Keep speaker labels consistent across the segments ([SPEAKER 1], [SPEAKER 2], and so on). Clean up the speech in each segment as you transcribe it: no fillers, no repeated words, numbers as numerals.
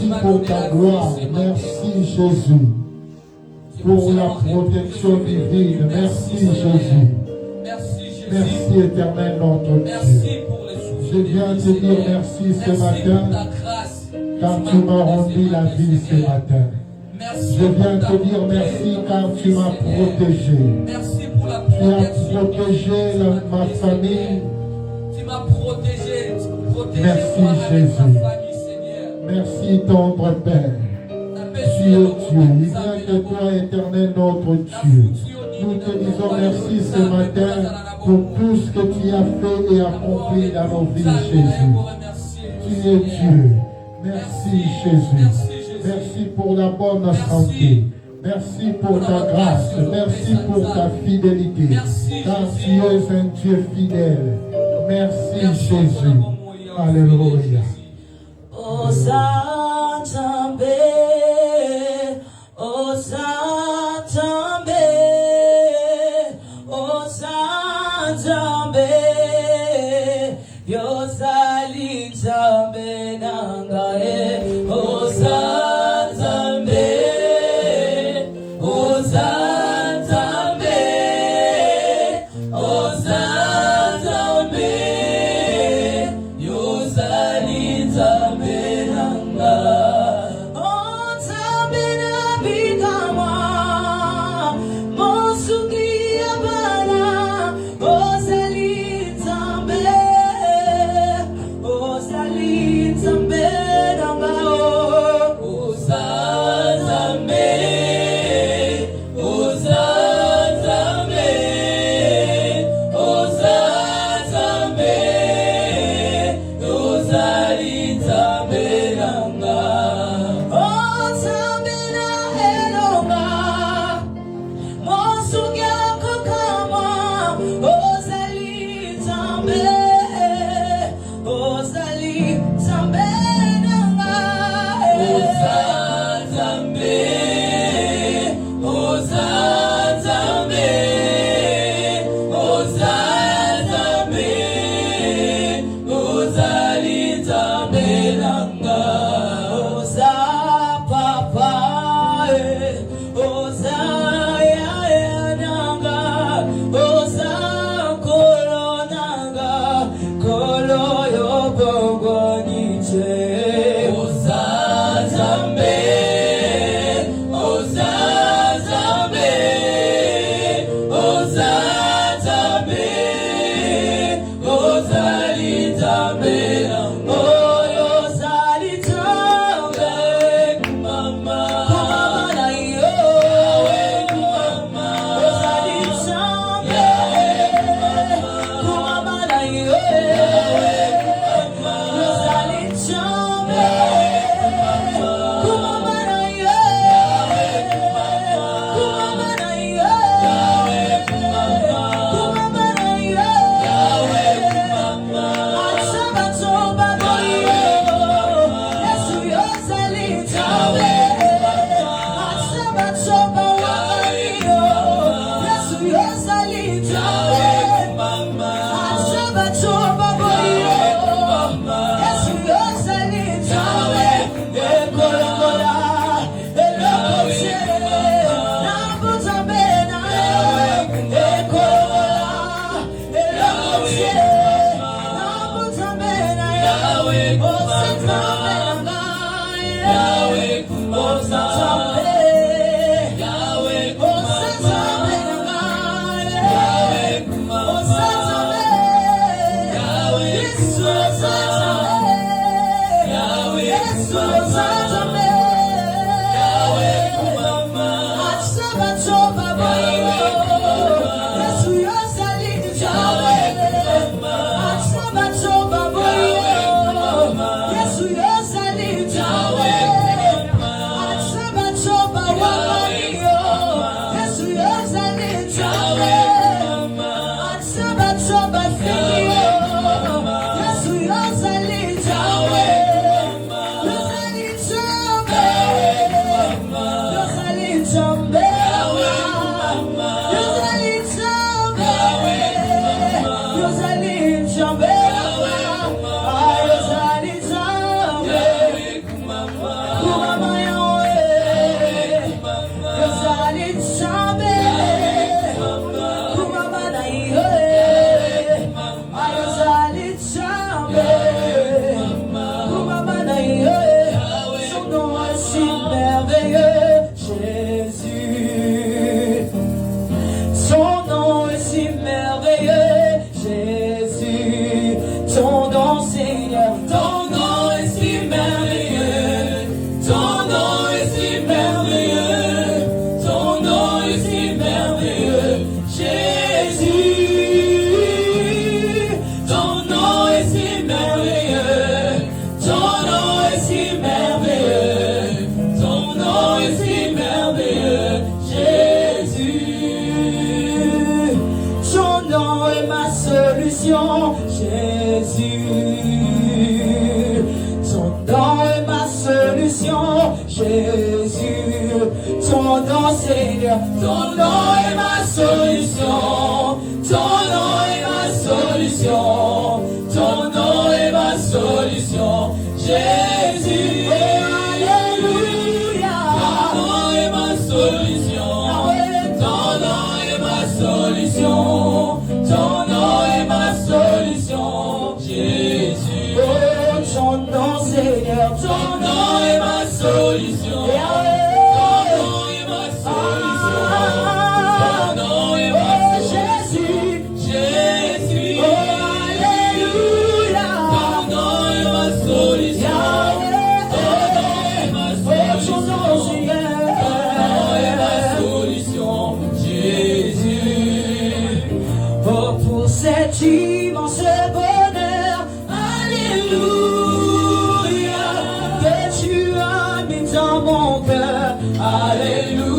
[SPEAKER 1] Merci pour ta gloire. Merci Jésus. Pour la protection divine. Merci Jésus. Merci éternel notre Dieu. Je viens te dire merci ce matin car tu m'as rendu la vie ce matin. Je viens te dire merci car tu m'as protégé. Tu as protégé ma famille.
[SPEAKER 2] Tu m'as protégé.
[SPEAKER 1] Merci Jésus. Merci tendre Père. Tu es Dieu. Il vient que toi éternel notre Dieu. Nous te disons merci ce matin pour tout ce que tu as fait et accompli dans nos vies, Jésus. Tu es Dieu. Merci Jésus. Merci pour la bonne santé. Merci pour ta grâce. Merci pour ta fidélité. Car tu es un Dieu fidèle. Merci Jésus. Alléluia.
[SPEAKER 3] est si merveilleux, ton nom est si merveilleux, Jésus. Ton nom est ma solution, Jésus. Ton nom est ma solution, Jésus. Ton nom, Seigneur, ton nom est ma solution. Ton nom est ma solution. Ton nom est ma solution, Jésus. Alléluia. Ton nom est ma solution. Ton nom est ma solution. Ton nom est ma solution, Jésus. Oh, ton nom, Seigneur, ton nom est ma solution. Ton nom est ma solution. Ton nom est ma solution, Jésus. Oh, alléluia. Ton nom est ma solution. Ton nom est ma solution. Ton nom est ma solution, Jésus. Oh, pour cet immense bonheur, alléluia, que tu as mis dans mon cœur, alléluia.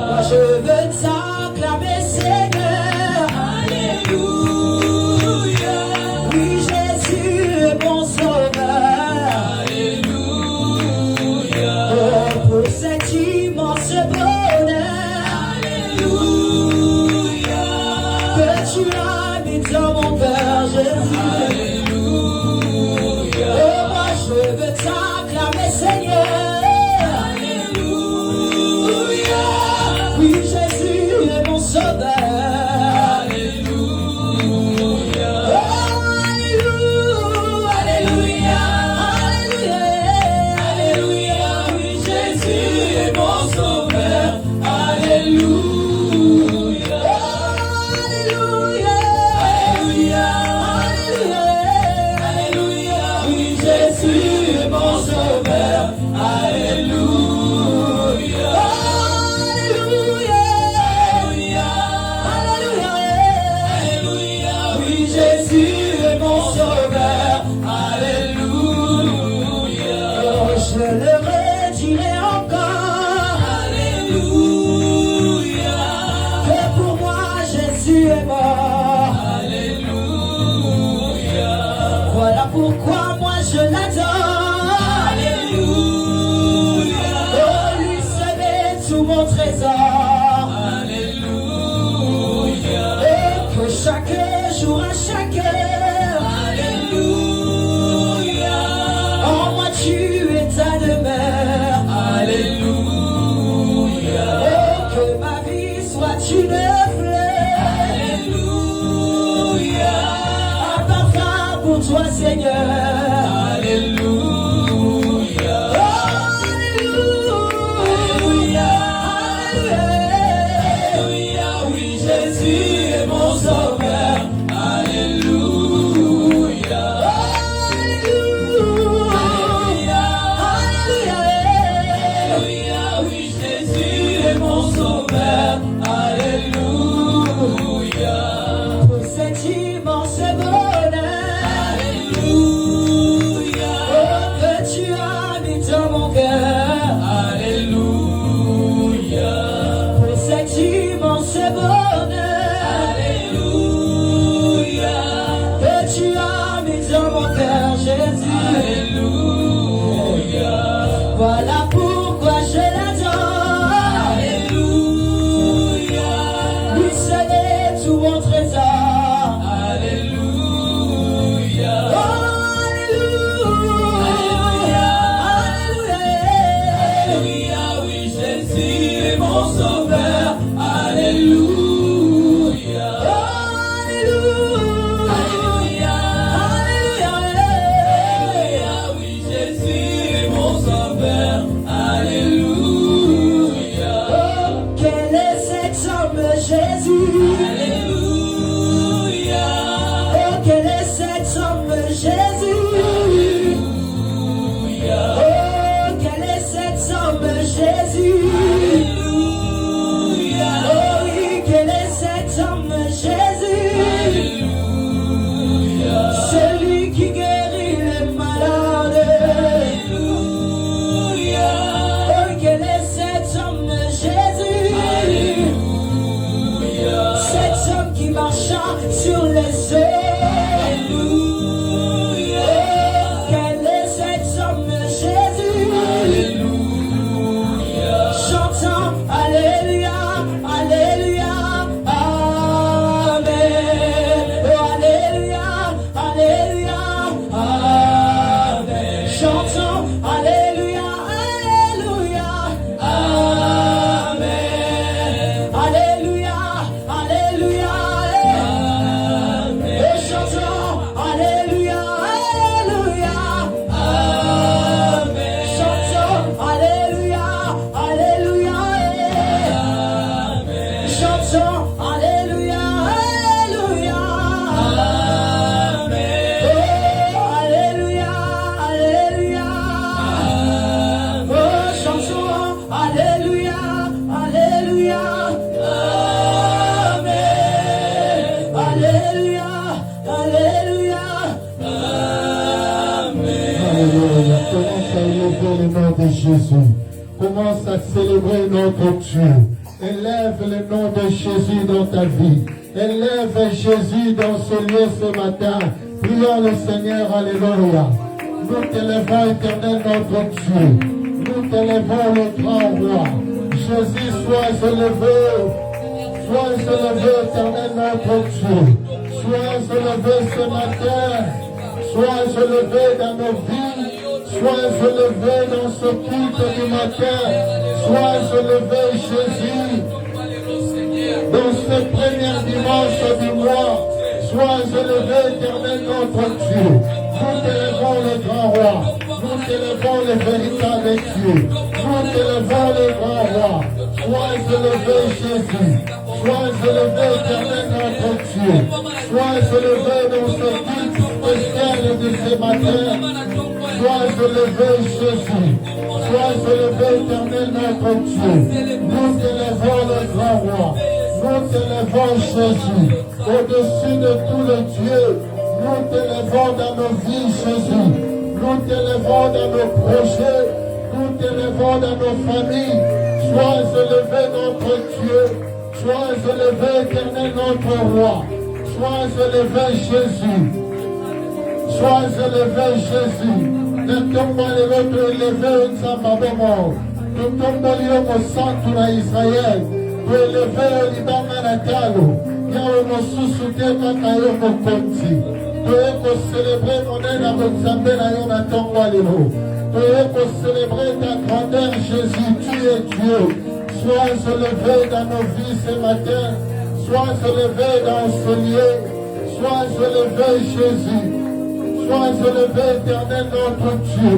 [SPEAKER 3] Moi je veux t'acclamer, Seigneur, alléluia. Oui, Jésus est mon sauveur, alléluia. Oh, pour cet immense bonheur, alléluia, que tu as mis dans mon cœur, Jésus. Alléluia. Oh, moi je veux t'acclamer, Seigneur. Alléluia. Oui, Jésus est mon sauveur. Alléluia. Oh, alléluia. Alléluia. Alléluia. Alléluia. Oui, Jésus est mon sauveur. Alléluia. Alléluia. Alléluia. Alléluia. Oui, Jésus est mon sauveur. Alléluia. Alléluia. Alléluia. Alléluia. Oui, Jésus est mon sauveur. Alléluia. Oh, je le redirai encore. Alléluia. Que pour moi Jésus est mort. Alléluia. Voilà pourquoi moi je l'adore. Alléluia. Oh, lui seul est tout mon trésor. Alléluia. Et que chaque jour, à chaque heure, alléluia, en moi tu es ta demeure. Alléluia. Et que ma vie soit une fleur. Alléluia. Un parfum pour toi, Seigneur. Alléluia. Oh, alléluia. Alléluia. Oui, Jésus est mon sauveur. Alléluia. Alléluia. Alléluia. Oui, Jésus est mon sauveur. Alléluia. Pour cet immense bonheur. Alléluia.
[SPEAKER 1] commence à élever le nom de Jésus. Commence à célébrer notre Dieu. Élève le nom de Jésus dans ta vie. Élève Jésus dans ce lieu ce matin. Prions le Seigneur, alléluia. Nous t'élevons, éternel notre Dieu. Nous t'élevons le grand roi. Jésus, sois élevé. Sois élevé, éternel notre Dieu. Sois élevé ce matin. Sois élevé dans nos vies. Sois élevé dans ce culte du matin. Sois élevé, Jésus. Dans ce premier dimanche du mois. Sois élevé, éternel notre Dieu. Nous t'élevons le grand roi. Nous t'élevons le véritable Dieu. Nous t'élevons le grand roi. Sois élevé, Jésus. Sois élevé, éternel notre Dieu. Sois élevé dans ce culte spécial de ce matin. Sois élevé, Jésus. Sois élevé, éternel notre Dieu. Nous t'élevons le grand roi. Nous t'élevons, Jésus. Au-dessus de tout le Dieu. Nous t'élevons dans nos vies, Jésus. Nous t'élevons dans nos projets. Nous t'élevons dans nos familles. Sois élevé, notre Dieu. Sois élevé, éternel notre roi. Sois élevé, Jésus. Sois élevé, Jésus. Ne tombe pas les autres élevés, nous sommes à bon. Nous tombons au centre d'Israël. Pour élever le Liban Manatalo. Yahweh Mosusu Kaka Yo Mokonzi. Pour célébrer mon aide à Montsambe na Yo Natongo Alelo. Pour célébrer ta grandeur, Jésus, tu es Dieu. Sois élevé dans nos vies ce matin. Sois élevé dans ce lieu. Sois élevé, Jésus. Sois élevé, éternel notre Dieu.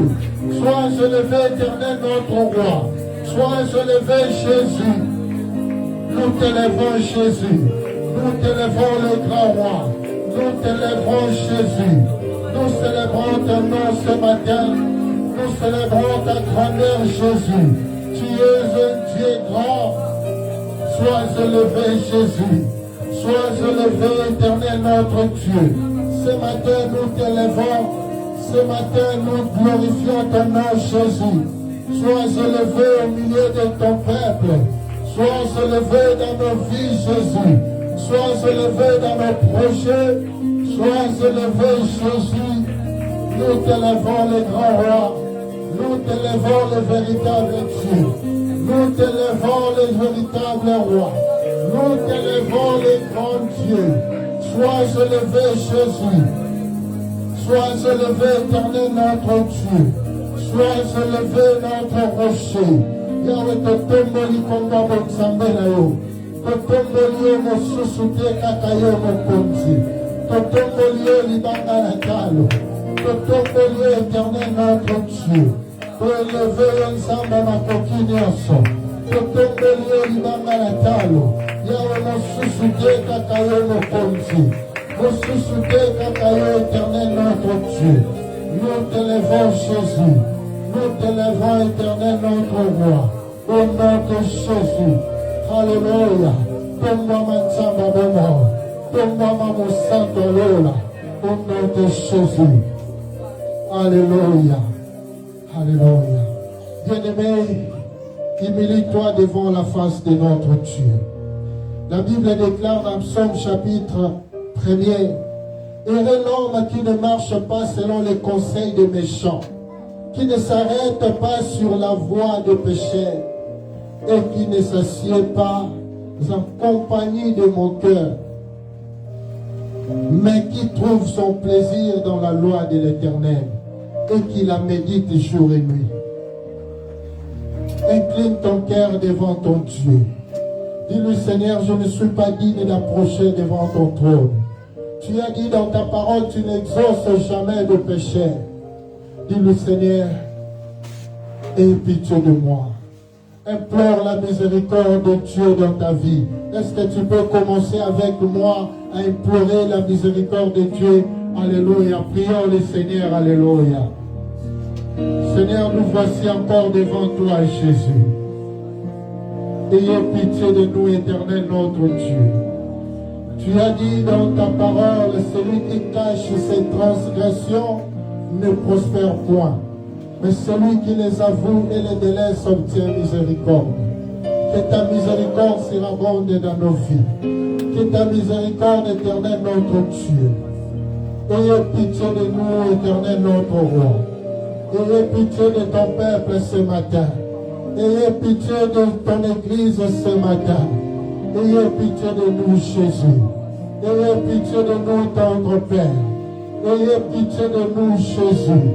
[SPEAKER 1] Sois élevé, éternel notre roi. Sois élevé, Jésus. Nous t'élèvons, Jésus. Nous t'élèvons le grand roi. Nous t'élèvons, Jésus. Nous célébrons ton nom ce matin. Nous célébrons ta grandeur, Jésus. Tu es un Dieu grand. Sois élevé, Jésus. Sois élevé, éternel notre Dieu. Ce matin, nous t'élevons. Ce matin, nous glorifions ton nom, Jésus. Sois élevé au milieu de ton peuple. Sois élevé dans nos vies, Jésus. Sois élevé dans nos projets. Sois élevé, Jésus. Nous t'élevons le grand roi. Nous t'élevons le véritable Dieu. Nous t'élevons le véritable roi. Nous t'élevons le grand Dieu. Sois élevé, Jésus. Sois élevé, éternel notre Dieu. Sois élevé, notre rocher. Yahweh totomboli komba botsambe na yo. Totomboli yo mosusu te kaka yo mokonzi. Totomboli yo libanga na talo. Totomboli yo éternel notre Dieu. Pour élever yo nzamba makoki nyonso. Totomboli yo libanga na talo. Yahweh mosusu te kaka yo mokonzi. Mosusu te kaka yo éternel notre Dieu. Nous t'élevons, Jésus. Nous t'élevons, éternel notre roi. Au nom de Jésus. Alléluia. Tomba Mansamba Bomo. Tomba Mamo Santo Lola. Au nom de Jésus. Alléluia. Alléluia. Bien-aimé, humilie-toi devant la face de notre Dieu. La Bible déclare dans Psaume chapitre 1er. Heureux l'homme qui ne marche pas selon les conseils des méchants, qui ne s'arrête pas sur la voie des pécheurs, et qui ne s'assied pas en compagnie de mon cœur, mais qui trouve son plaisir dans la loi de l'Éternel, et qui la médite jour et nuit. Incline ton cœur devant ton Dieu. Dis-lui, Seigneur, je ne suis pas digne d'approcher devant ton trône. Tu as dit dans ta parole, tu n'exauces jamais de péché. Dis-lui, Seigneur, aie pitié de moi. Implore la miséricorde de Dieu dans ta vie. Est-ce que tu peux commencer avec moi à implorer la miséricorde de Dieu? Alléluia. Prions le Seigneur. Alléluia. Seigneur, nous voici encore devant toi, Jésus. Ayez pitié de nous, éternel notre Dieu. Tu as dit dans ta parole, celui qui cache ses transgressions ne prospère point. mais celui qui les avoue et les délaisse obtient miséricorde. Que ta miséricorde sera abondée dans nos vies. Que ta miséricorde éternelle, notre Dieu. Ayez pitié de nous, éternel, notre roi. Ayez pitié de ton peuple ce matin. Ayez pitié de ton église ce matin. Ayez pitié de nous, Jésus. Ayez pitié de nous, tendre Père. Ayez pitié de nous, Jésus.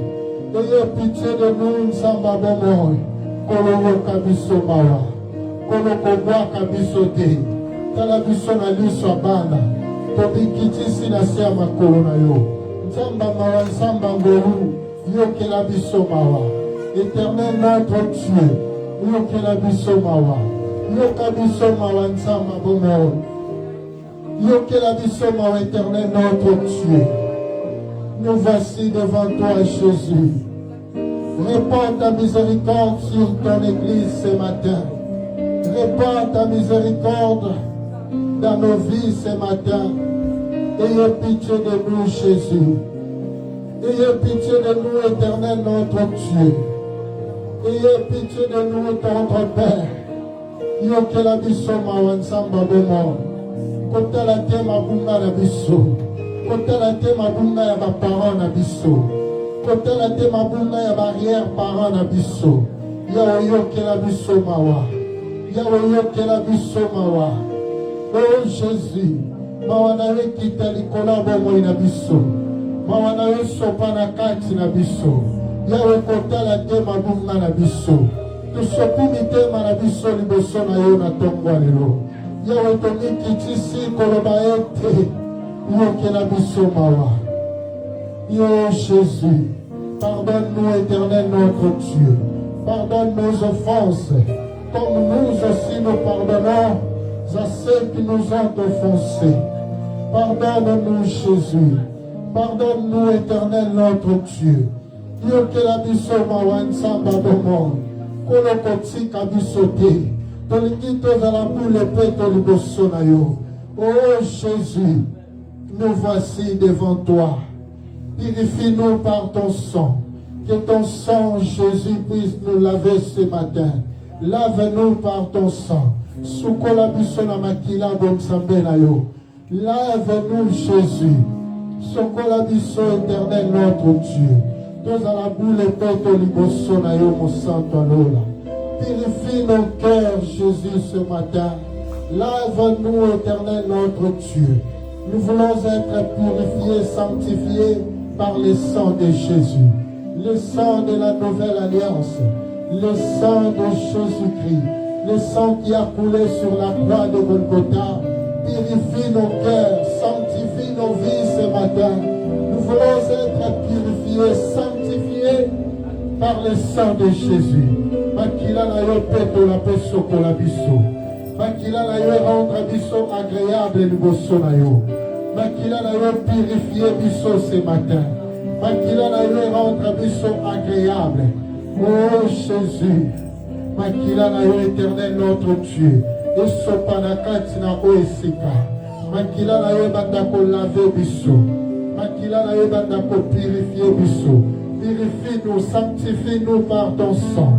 [SPEAKER 1] Ayez pitié de nous, Nzamba Bomoi. Kolongo kabiso mawa. Kolongo boa kabiso te. Tala biso na liso abana. Tobikitisi na se ya makolo na yo. Nzamba mawa, Nzamba ngolu. Yokela biso mawa. Éternel notre Dieu. Yokela biso mawa. Yoka biso mawa, Nzamba bomoi. Yokela biso mawa, éternel notre Dieu. Nous voici devant toi, Jésus. Répands ta miséricorde sur ton église ce matin. Répands ta miséricorde dans nos vies ce matin. Ayez pitié de nous, Jésus. Ayez pitié de nous, éternel notre Dieu. Ayez pitié de nous, tendre Père. Yokela biso mawa, Nzamba bomoi. Kotala te mabunga na biso. Kotala te mabunga ya baparents na biso. Kotala te mabunga ya barrière parents na biso. Yawe yokela biso mawa. Yawe yokela biso mawa. Oh Jésus, mawa na yo kita likolo bomoi na biso. Mawa na yo sopa na kati na biso. Yawe kotala te mabunga na biso. Tosopi mitema na biso liboso na yo na tongwa lelo. Yawe tomikitisi koloba ete yokela biso mawa. Yo Jésus, pardonne-nous, éternel notre Dieu. Pardonne nos offenses, comme nous aussi nous pardonnons à ceux qui nous ont offensés. Pardonne-nous, Jésus. Pardonne-nous, éternel notre Dieu. Yokela biso mawa, Nzamba bomoi. Kolokotika biso te. Tolingi tozala bule pe toliboso na yo. Oh Jésus, nous voici devant toi. Purifie-nous par ton sang. Que ton sang, Jésus, puisse nous laver ce matin. Lave-nous par ton sang. Sukola biso na makila bomsambe na yo. Lave-nous, Jésus. Sukola biso, éternel notre Dieu. Tozala bule pe toliboso na yo, mon santo alola. Purifie nos cœurs, Jésus, ce matin. Lave-nous, éternel notre Dieu. Nous voulons être purifiés, sanctifiés par le sang de Jésus. Le sang de la nouvelle alliance. Le sang de Jésus-Christ. Le sang qui a coulé sur la croix de Golgotha. Purifie nos cœurs, sanctifie nos vies ce matin. Nous voulons être purifiés, sanctifiés par le sang de Jésus. Makila na yo peto la peso kola biso. Makila na yo rendre biso agréable liboso na yo. Makila na yo purifier biso ce matin. Makila na yo rendre biso agréable. Oh Jésus. Makila na yo éternel notre Dieu. Esopa na kati na oesika. Makila na yo banda ko laver biso. Makila na yo banda ko purifier biso. Purifie-nous, sanctifie-nous par ton sang.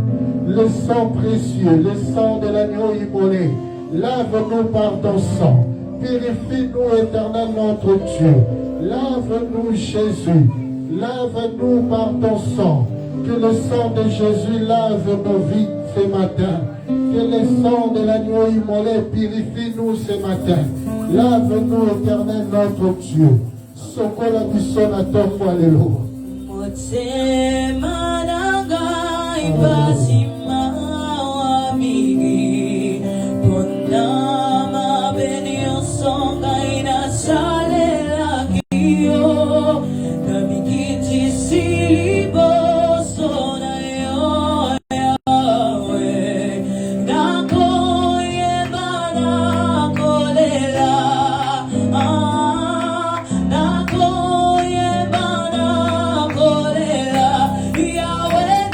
[SPEAKER 1] Le sang précieux, le sang de l'agneau immolé. Lave-nous par ton sang. Purifie-nous, éternel notre Dieu. Lave-nous, Jésus. Lave-nous par ton sang. Que le sang de Jésus lave nos vies ce matin. Que le sang de l'agneau immolé purifie-nous ce matin. Lave-nous, éternel notre Dieu. Sokola biso na tongwa lelo.
[SPEAKER 3] Motema nanga ipasima wamigi Kona mabeni osonga inasalela kiyo Namikiti sibo sona yo yawe Nako yebana kolela Nako yebana Yahweh,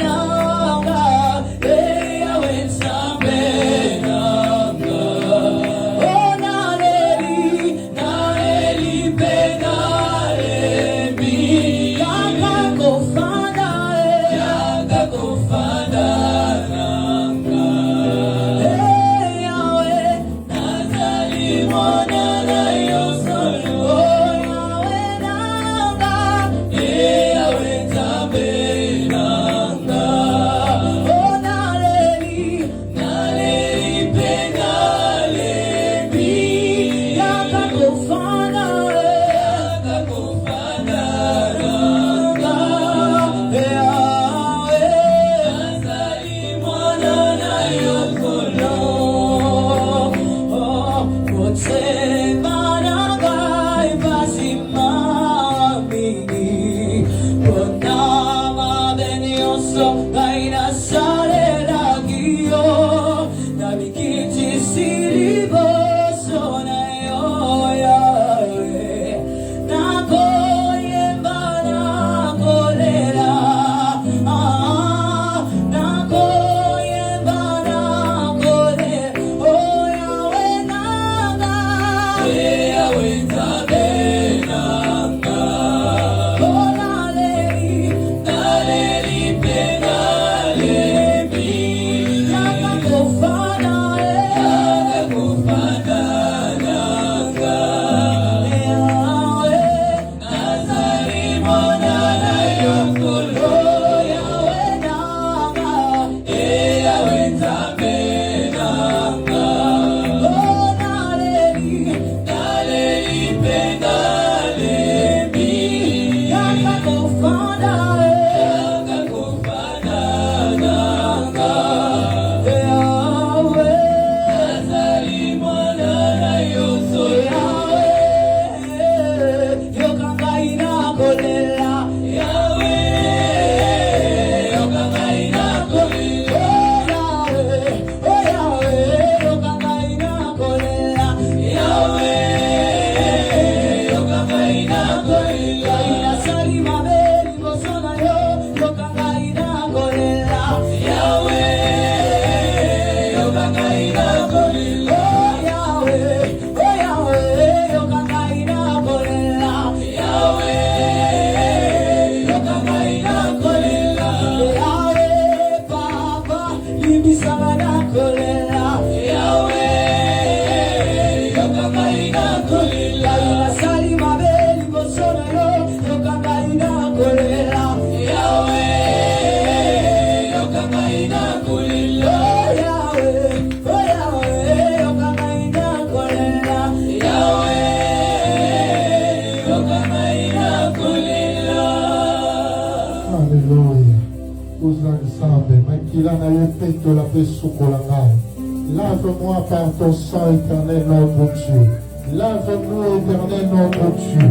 [SPEAKER 1] Lave-moi par ton sang éternel, notre Dieu. Lave-nous, éternel, notre Dieu.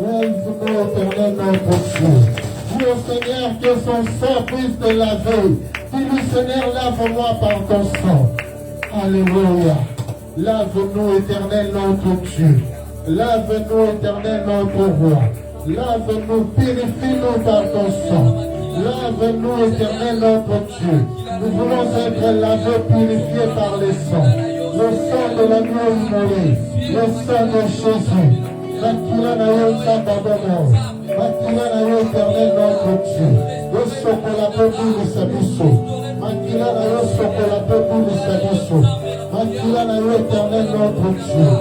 [SPEAKER 1] Lave-nous, éternel, notre Dieu. Dis au Seigneur que son sang puisse te laver. Dis-lui, Seigneur, lave-moi par ton sang. Alléluia. Lave-nous, éternel, notre Dieu. Lave-nous, éternel, notre roi. Lave-nous, purifie-nous par ton sang. Lave-nous, éternel, notre Dieu. Nous voulons être lavés, purifiés par le sang. Le sang de l'agneau immolé. Le sang de Jésus. Makila na yo Sambabamo. Makila na yo éternel, notre Dieu. Le sokola pepu de Sabiso. Makila na yo sokola pepu de Sabiso. Makila na yo éternel, notre Dieu.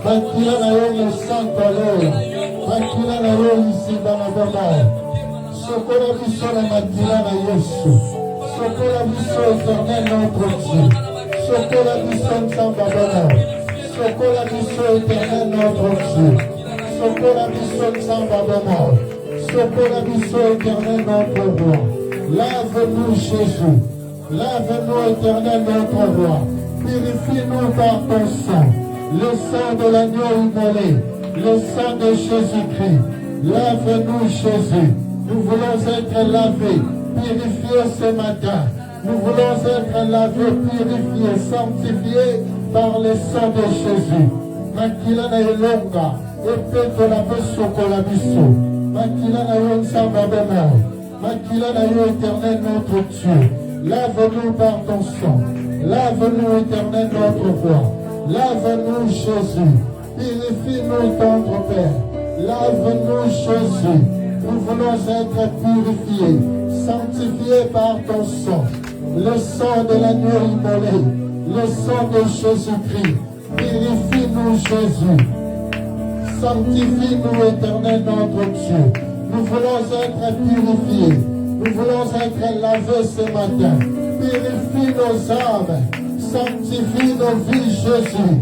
[SPEAKER 1] Makila na yo le sang colère. Makila na yo ici dans la bama. Sokola biso na makila na Yesu. Sokola biso éternel notre Dieu. Sokola biso Nsambabana. Sokola biso éternel notre Dieu. Sokola biso Nsambabana. Sokola biso éternel notre roi. Lave-nous Jésus. Lave-nous éternel notre roi. Purifie-nous par ton sang. Le sang de l'agneau immolé. Le sang de Jésus-Christ. Lave-nous Jésus. Nous voulons être lavés, purifiés ce matin. Nous voulons être lavés, purifiés, sanctifiés par le sang de Jésus. Makila na elonga, epeko na beso kola biso. Makila na yo Nsambabana. Makila na yo éternel notre Dieu. Lave-nous par ton sang. Lave-nous éternel notre roi. Lave-nous Jésus. Purifie-nous tendre Père. Lave-nous Jésus. Nous voulons être purifiés, sanctifiés par ton sang. Le sang de l'agneau immolé, le sang de Jésus-Christ. Purifie-nous Jésus. Sanctifie-nous éternel notre Dieu. Nous voulons être purifiés. Nous voulons être lavés ce matin. Purifie nos âmes. Sanctifie nos vies Jésus.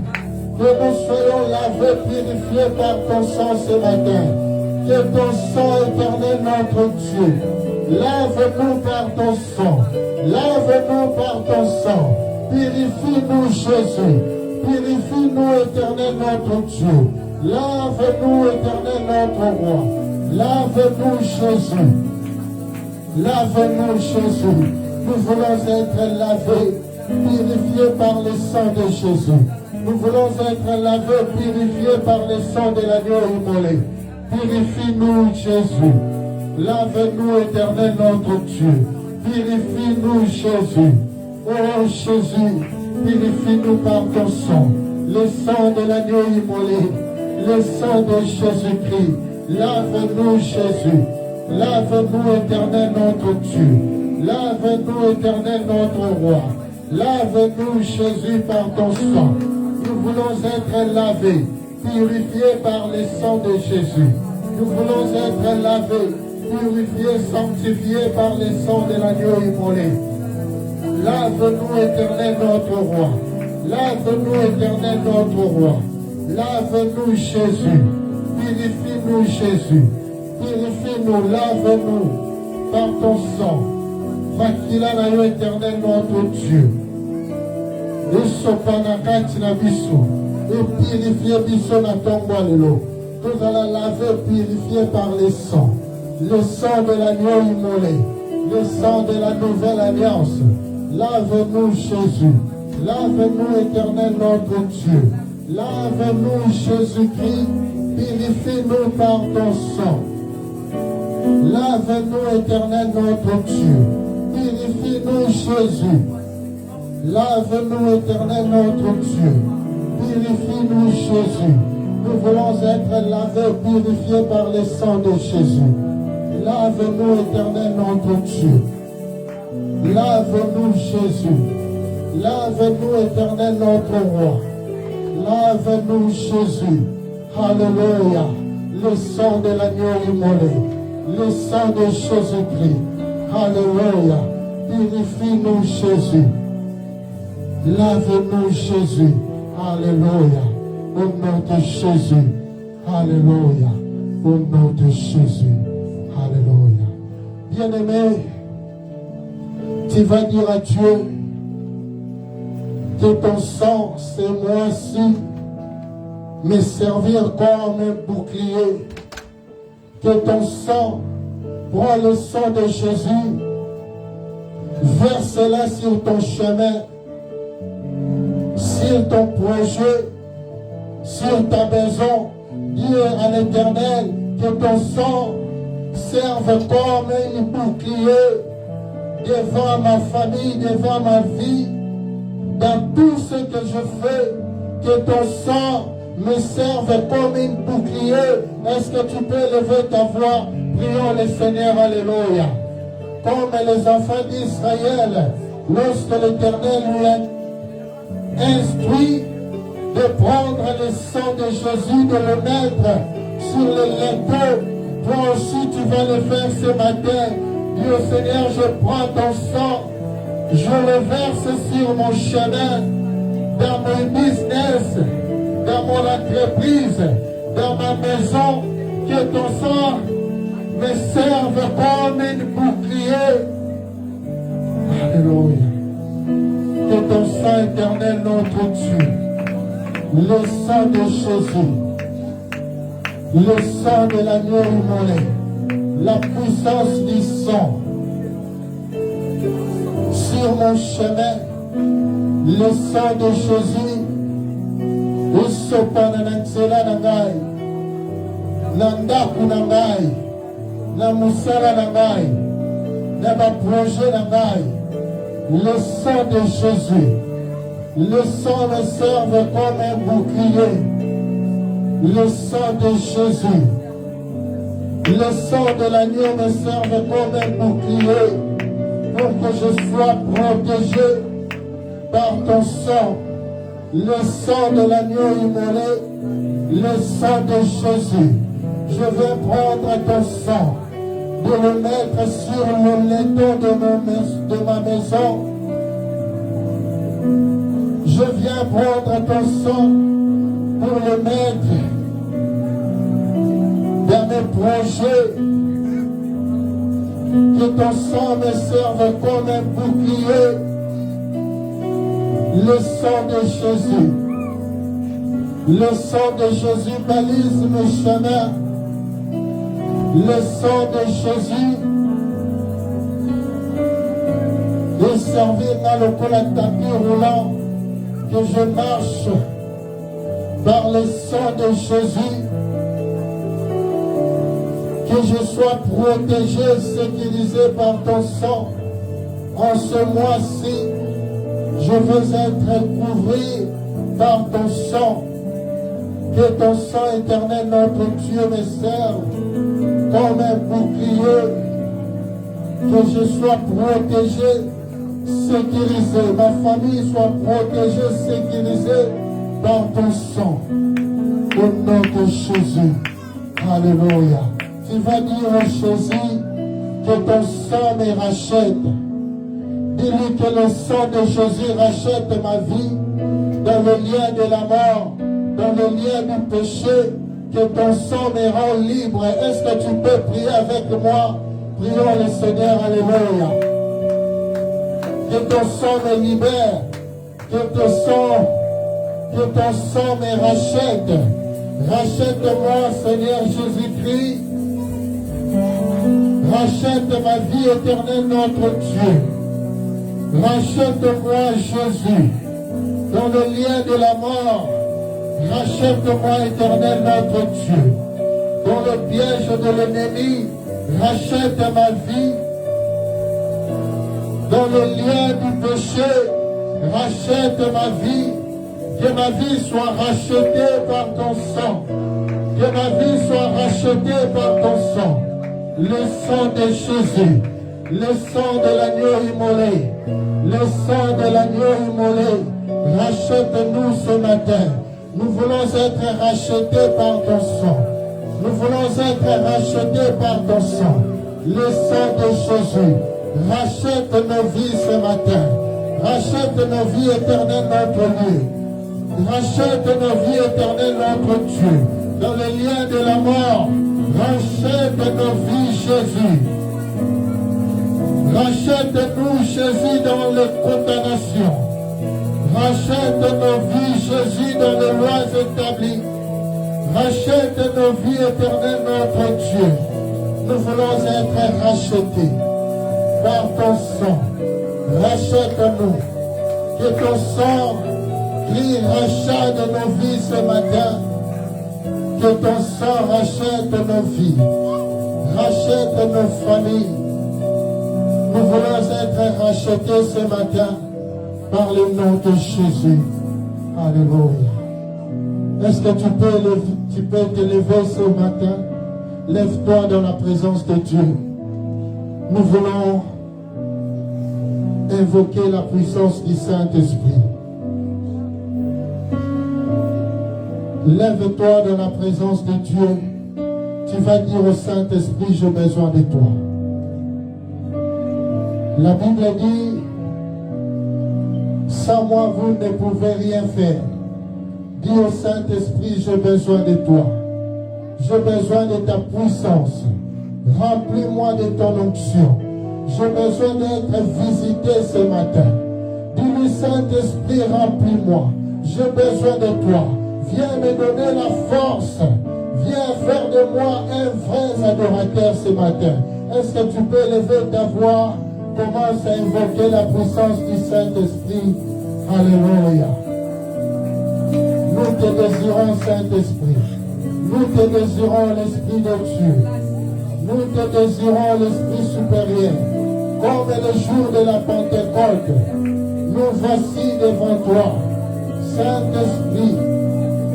[SPEAKER 1] Que nous soyons lavés, purifiés par ton sang ce matin. Que ton sang éternel notre Dieu, lave-nous par ton sang, lave-nous par ton sang, purifie-nous Jésus, purifie-nous éternel notre Dieu, lave-nous éternel notre roi, lave-nous Jésus, Lave-nous, Jésus. Nous voulons être lavés, purifiés par le sang de Jésus. Nous voulons être lavés, purifiés par le sang de l'agneau immolé. Purifie-nous, Jésus. Lave-nous, Éternel notre Dieu. Purifie-nous, Jésus. Oh Jésus, purifie-nous par ton sang. Le sang de l'agneau immolé. Le sang de Jésus-Christ. Lave-nous, Jésus. Lave-nous, Éternel notre Dieu. Lave-nous, Éternel notre roi. Lave-nous, Jésus, par ton sang. Nous voulons être lavés, purifiés par le sang de Jésus. Nous voulons être lavés, purifiés, sanctifiés par le sang de l'agneau immolé. Lave-nous, Éternel notre roi. Lave-nous, Éternel notre roi. Lave-nous, Jésus. Purifie-nous, Jésus. Purifie-nous, lave-nous par ton sang. Makila na yo, Éternel notre Dieu. Esopanakati na biso. Et purifier biso na tomba lelo. Nous allons laver, purifier par le sang. Le sang de l'agneau immolé. Le sang de la nouvelle alliance. Lave-nous, Jésus. Lave-nous, Éternel notre Dieu. Lave-nous, Jésus-Christ. Purifie-nous par ton sang. Lave-nous, Éternel notre Dieu. Purifie-nous, Jésus. Lave-nous, Éternel notre Dieu. Purifie-nous, Jésus. Nous voulons être lavés, purifiés par le sang de Jésus. Lave-nous, Éternel notre Dieu. Lave-nous, Jésus. Lave-nous, Éternel notre roi. Lave-nous, Jésus. Alléluia. Le sang de l'agneau immolé. Le sang de Jésus-Christ. Alléluia. Purifie-nous, Jésus. Lave-nous, Jésus. Alléluia. Au nom de Jésus. Alléluia. Au nom de Jésus. Alléluia. Bien-aimé, tu vas dire à Dieu que ton sang, c'est moi-ci, me servir comme un bouclier. Que ton sang, prends le sang de Jésus, verse-la sur ton chemin, sur ton projet, sur ta maison. Dis à l'Éternel que ton sang serve comme un bouclier devant ma famille, devant ma vie, dans tout ce que je fais, que ton sang me serve comme un bouclier. Est-ce que tu peux lever ta voix? Prions le Seigneur, alléluia. Comme les enfants d'Israël, lorsque l'Éternel lui a instruit de prendre le sang de Jésus, de le mettre sur le linteau, toi aussi tu vas le faire ce matin. Dis au Seigneur, je prends ton sang, je le verse sur mon chemin, dans mon business, dans mon entreprise, dans ma maison, que ton sang me serve comme un bouclier. Alléluia. Que ton sang éternel, notre Dieu, le sang de Jésus, le sang de l'agneau immolé, la puissance du sang, sur mon chemin, le sang de Jésus, usopana na nzela na ngai, na ndaku na ngai, na musala na ngai, na baprojet na ngai, le sang de Jésus, le sang me serve comme un bouclier, le sang de Jésus, le sang de l'agneau me serve comme un bouclier, pour que je sois protégé par ton sang, le sang de l'agneau immolé, le sang de Jésus. Je vais prendre ton sang, de le mettre sur le linteau de ma maison. Je viens prendre ton sang pour le mettre dans mes projets. Que ton sang me serve comme un bouclier. Le sang de Jésus. Le sang de Jésus balise mes chemins. Le sang de Jésus te servir dans le col à tapis roulant, que je marche par le sang de Jésus, que je sois protégé, sécurisé par ton sang. En ce mois-ci, je veux être couvert par ton sang. Que ton sang éternel, notre Dieu, me serve comme un bouclier. Que je sois protégé, sécurisé. Ma famille soit protégée, sécurisée par ton sang. Au nom de Jésus. Alléluia. Tu vas dire à Jésus que ton sang me rachète. Dis-lui que le sang de Jésus rachète ma vie dans le lien de la mort, dans le lien du péché, que ton sang me rend libre. Est-ce que tu peux prier avec moi? Prions le Seigneur, alléluia. Que ton sang me libère, que ton sang me rachète. Rachète-moi, Seigneur Jésus-Christ. Rachète ma vie éternelle, notre Dieu. Rachète-moi, Jésus, dans le lien de la mort. Rachète-moi, éternel, notre Dieu. Dans le piège de l'ennemi, rachète ma vie. Dans le lien du péché, rachète ma vie. Que ma vie soit rachetée par ton sang. Que ma vie soit rachetée par ton sang. Le sang de Jésus. Le sang de l'agneau immolé. Le sang de l'agneau immolé. Rachète-nous ce matin. Nous voulons être rachetés par ton sang. Nous voulons être rachetés par ton sang. Le sang de Jésus. Rachète nos vies ce matin. Rachète nos vies éternelles, notre Dieu. Rachète nos vies éternelles, notre Dieu. Dans le lien de la mort, rachète nos vies, Jésus. Rachète-nous, Jésus, dans les condamnations. Rachète nos vies, Jésus, dans les lois établies. Rachète nos vies éternelles, notre Dieu. Nous voulons être rachetés par ton sang. Rachète-nous. Que ton sang crie rachat de nos vies ce matin. Que ton sang rachète nos vies. Rachète nos familles. Nous voulons être rachetés ce matin par le nom de Jésus. Alléluia. Est-ce que tu peux te lever ce matin? Lève-toi dans la présence de Dieu. Nous voulons invoquer la puissance du Saint-Esprit. Lève-toi dans la présence de Dieu. Tu vas dire au Saint-Esprit, j'ai besoin de toi. La Bible dit, sans moi vous ne pouvez rien faire. Dis au Saint-Esprit, j'ai besoin de toi. J'ai besoin de ta puissance. Remplis-moi de ton onction. J'ai besoin d'être visité ce matin. Dis-lui, Saint-Esprit, remplis-moi. J'ai besoin de toi. Viens me donner la force. Viens faire de moi un vrai adorateur ce matin. Est-ce que tu peux lever ta voix? Commence à invoquer la puissance du Saint-Esprit. Alléluia. Nous te désirons, Saint-Esprit. Nous te désirons, l'Esprit de Dieu. Nous te désirons, l'Esprit supérieur. Comme le jour de la Pentecôte, nous voici devant toi. Saint-Esprit,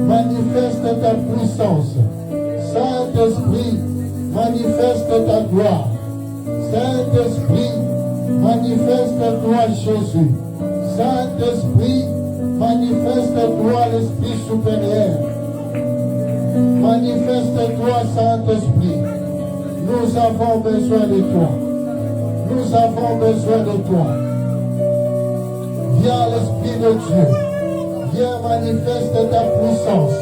[SPEAKER 1] manifeste ta puissance. Saint-Esprit, manifeste ta gloire. Saint-Esprit, manifeste-toi, Jésus. Saint-Esprit, manifeste-toi, l'Esprit supérieur. Manifeste-toi, Saint-Esprit. Nous avons besoin de toi. Nous avons besoin de toi. Viens, l'Esprit de Dieu. Viens, manifeste ta puissance.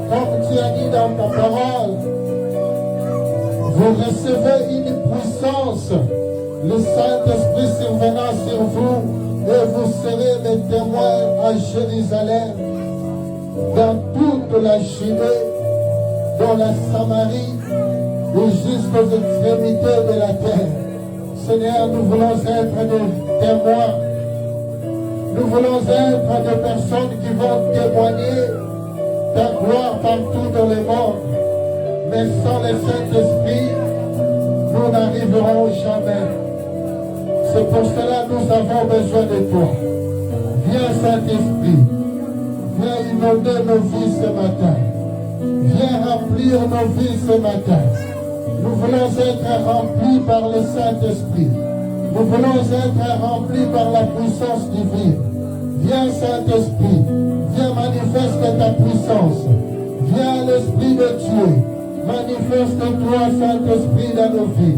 [SPEAKER 1] Comme tu as dit dans ta parole, vous recevez une puissance. Le Saint-Esprit survenant sur vous, et vous serez mes témoins à Jérusalem, dans toute la Judée, dans la Samarie, et jusqu'aux extrémités de la terre. Seigneur, nous voulons être témoins. Nous voulons être des personnes qui vont témoigner ta gloire partout dans le monde. Mais sans le Saint-Esprit, nous n'arriverons jamais. C'est pour cela que nous avons besoin de toi. Viens Saint-Esprit, viens inonder nos vies ce matin. Viens remplir nos vies ce matin. Nous voulons être remplis par le Saint-Esprit. Nous voulons être remplis par la puissance divine. Viens Saint-Esprit, viens manifester ta puissance. Viens l'Esprit de Dieu. Manifeste-toi Saint-Esprit dans nos vies.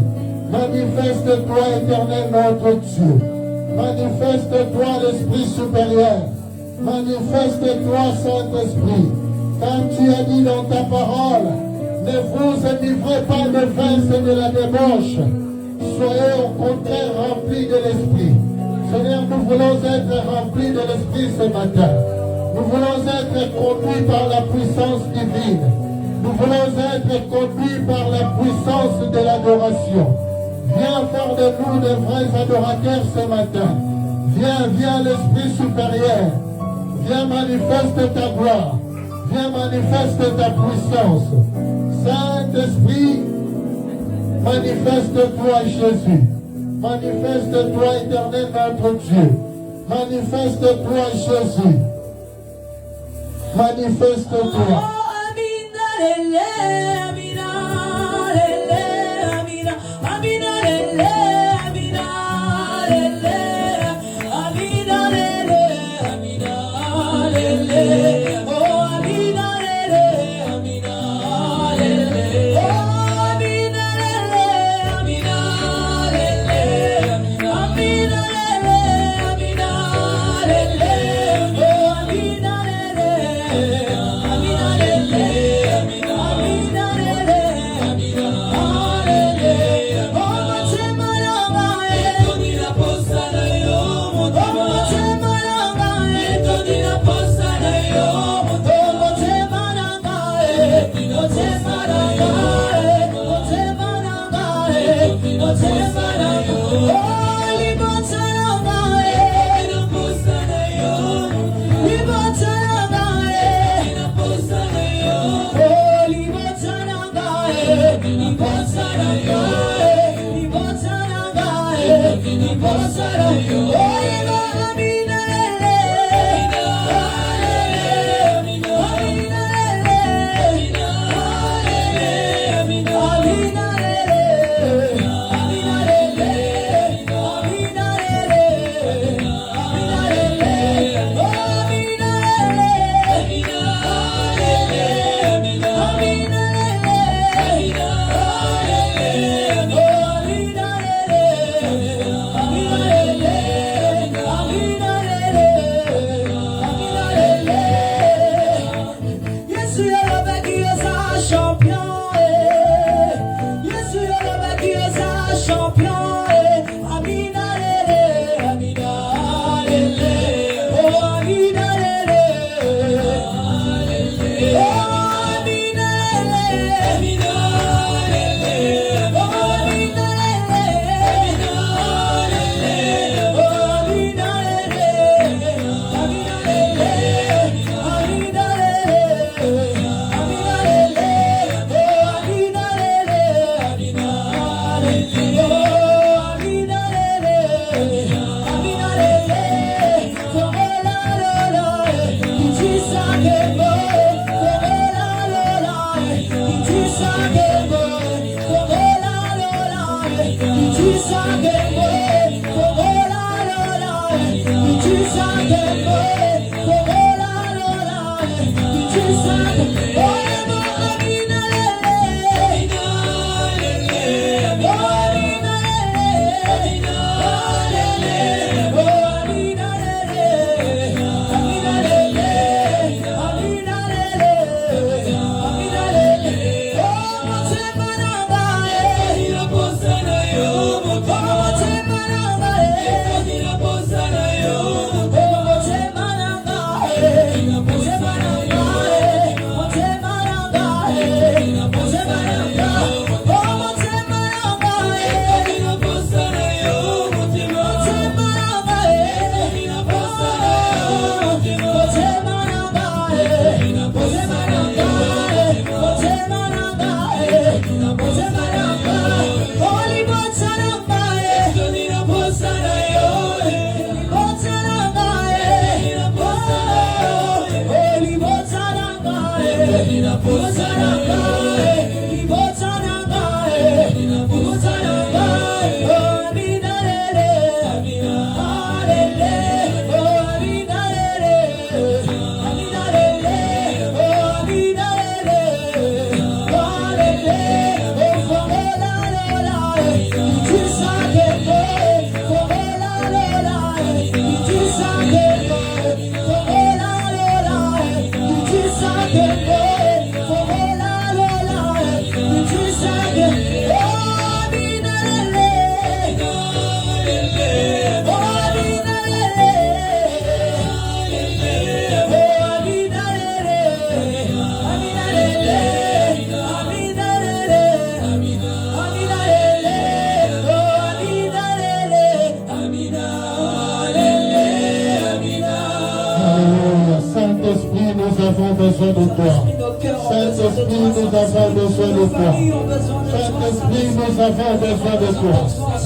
[SPEAKER 1] Manifeste-toi éternel notre Dieu. Manifeste-toi l'Esprit supérieur. Manifeste-toi Saint-Esprit. Quand tu as dit dans ta parole, ne vous enivrez pas de vin, c'est de la débauche. Soyez au contraire remplis de l'Esprit. Seigneur, nous voulons être remplis de l'Esprit ce matin. Nous voulons être conduits par la puissance divine. Nous voulons être conduits par la puissance de l'adoration. Viens faire de nous de vrais adorateurs ce matin. Viens l'Esprit supérieur. Viens manifeste ta gloire. Viens manifeste ta puissance. Saint-Esprit, manifeste-toi Jésus. Manifeste-toi éternel notre Dieu. Manifeste-toi Jésus. Manifeste-toi. Saint-Esprit, nous avons besoin de toi. Saint-Esprit, nous avons besoin de toi. Saint-Esprit, nous avons besoin de toi.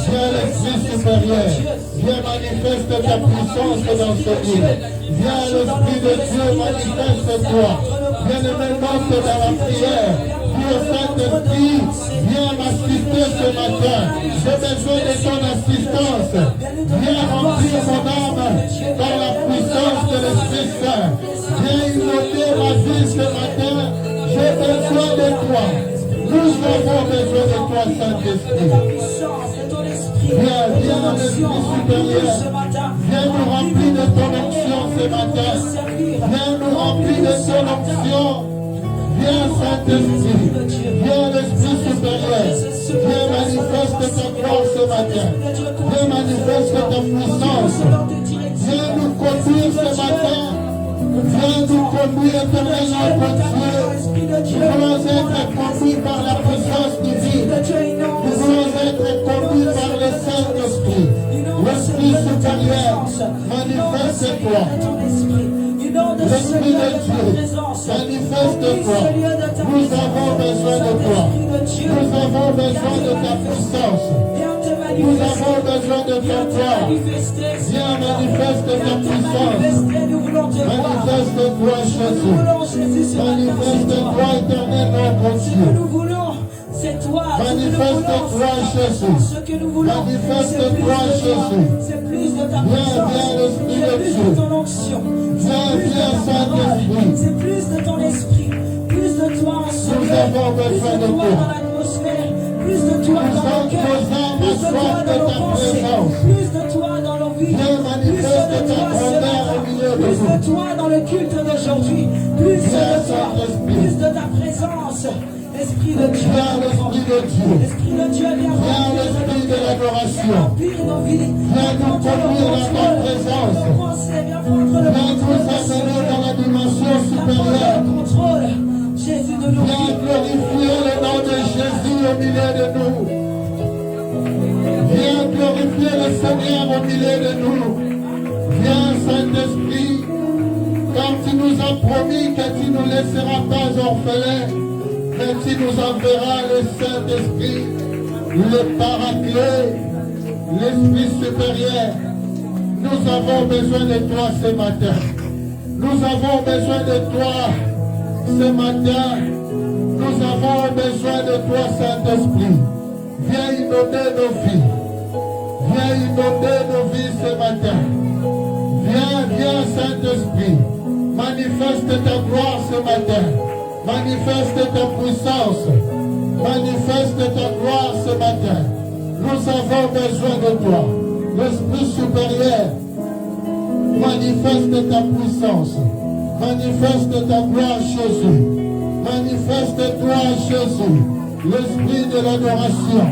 [SPEAKER 1] Viens l'Esprit supérieur. Viens manifeste ta puissance dans ce lieu. Viens l'Esprit de Dieu, manifeste-toi. Bien-aimé, monte dans la prière. Dieu Saint-Esprit, viens m'assister ce matin. J'ai besoin de ton assistance. Viens remplir mon âme dans la puissance de l'Esprit Saint. Viens inonder ma vie ce matin. J'ai besoin de toi. Nous avons besoin de toi, Saint-Esprit. Viens, l'Esprit supérieur. Viens nous remplir de ton onction ce matin. Viens nous remplir de ton onction. Viens, Saint-Esprit. Viens, l'Esprit supérieur. Viens, manifeste ta gloire ce matin. Viens, manifeste ta puissance. Viens nous conduire ce matin. Viens nous conduire éternellement, mon Dieu. Nous voulons être conduits par la puissance divine. Nous voulons être conduits par le Saint-Esprit. L'Esprit supérieur, manifeste-toi. L'Esprit de Dieu, manifeste-toi. Nous avons besoin de toi. Nous avons besoin de ta puissance. Nous avons besoin de ta gloire. Viens, manifeste ta puissance. Manifeste-toi, Jésus. Manifeste-toi, éternellement, mon Dieu.
[SPEAKER 3] C'est toi.
[SPEAKER 1] Manifeste-toi, Jésus. Manifeste-toi, Jésus.
[SPEAKER 3] C'est plus de ta
[SPEAKER 1] Viens, l'Esprit de Dieu.
[SPEAKER 3] ton onction.
[SPEAKER 1] Viens, Saint-Esprit.
[SPEAKER 3] C'est plus de ton esprit. Plus de toi en ce
[SPEAKER 1] Nous avons besoin de toi.
[SPEAKER 3] dans l'atmosphère. Plus de toi
[SPEAKER 1] Nous
[SPEAKER 3] dans nos cœurs. Plus de toi dans nos pensées. Plus de toi dans nos vies.
[SPEAKER 1] Viens, manifeste ta grandeur au milieu de
[SPEAKER 3] Plus
[SPEAKER 1] nous.
[SPEAKER 3] de toi dans le culte d'aujourd'hui. Plus de
[SPEAKER 1] Viens,
[SPEAKER 3] toi.
[SPEAKER 1] Saint-Esprit.
[SPEAKER 3] Plus de ta présence. Esprit de Dieu.
[SPEAKER 1] Viens, l'Esprit de Dieu.
[SPEAKER 3] Esprit de Dieu,
[SPEAKER 1] Viens, l'Esprit de l'adoration.
[SPEAKER 3] remplir nos vies.
[SPEAKER 1] Viens nous conduire dans ta présence. Viens nous amener dans la dimension supérieure.
[SPEAKER 3] Jésus de nos
[SPEAKER 1] Viens
[SPEAKER 3] vies.
[SPEAKER 1] glorifier le nom de Jésus au milieu de nous. Viens glorifier le Seigneur au milieu de nous. Viens, Saint-Esprit, car tu nous as promis que tu ne nous laisseras pas orphelins, mais tu nous enverras le Saint-Esprit, le Paraclet, l'Esprit supérieur. Nous avons besoin de toi ce matin. Nous avons besoin de toi ce matin. Nous avons besoin de toi, Saint-Esprit. Viens inonder nos vies. Viens inonder nos vies ce matin. Viens, Saint-Esprit. Manifeste ta gloire ce matin. Manifeste ta puissance. Manifeste ta gloire ce matin. Nous avons besoin de toi. L'Esprit supérieur, manifeste ta puissance. Manifeste ta gloire, Jésus. Manifeste-toi, Jésus. L'Esprit de l'adoration.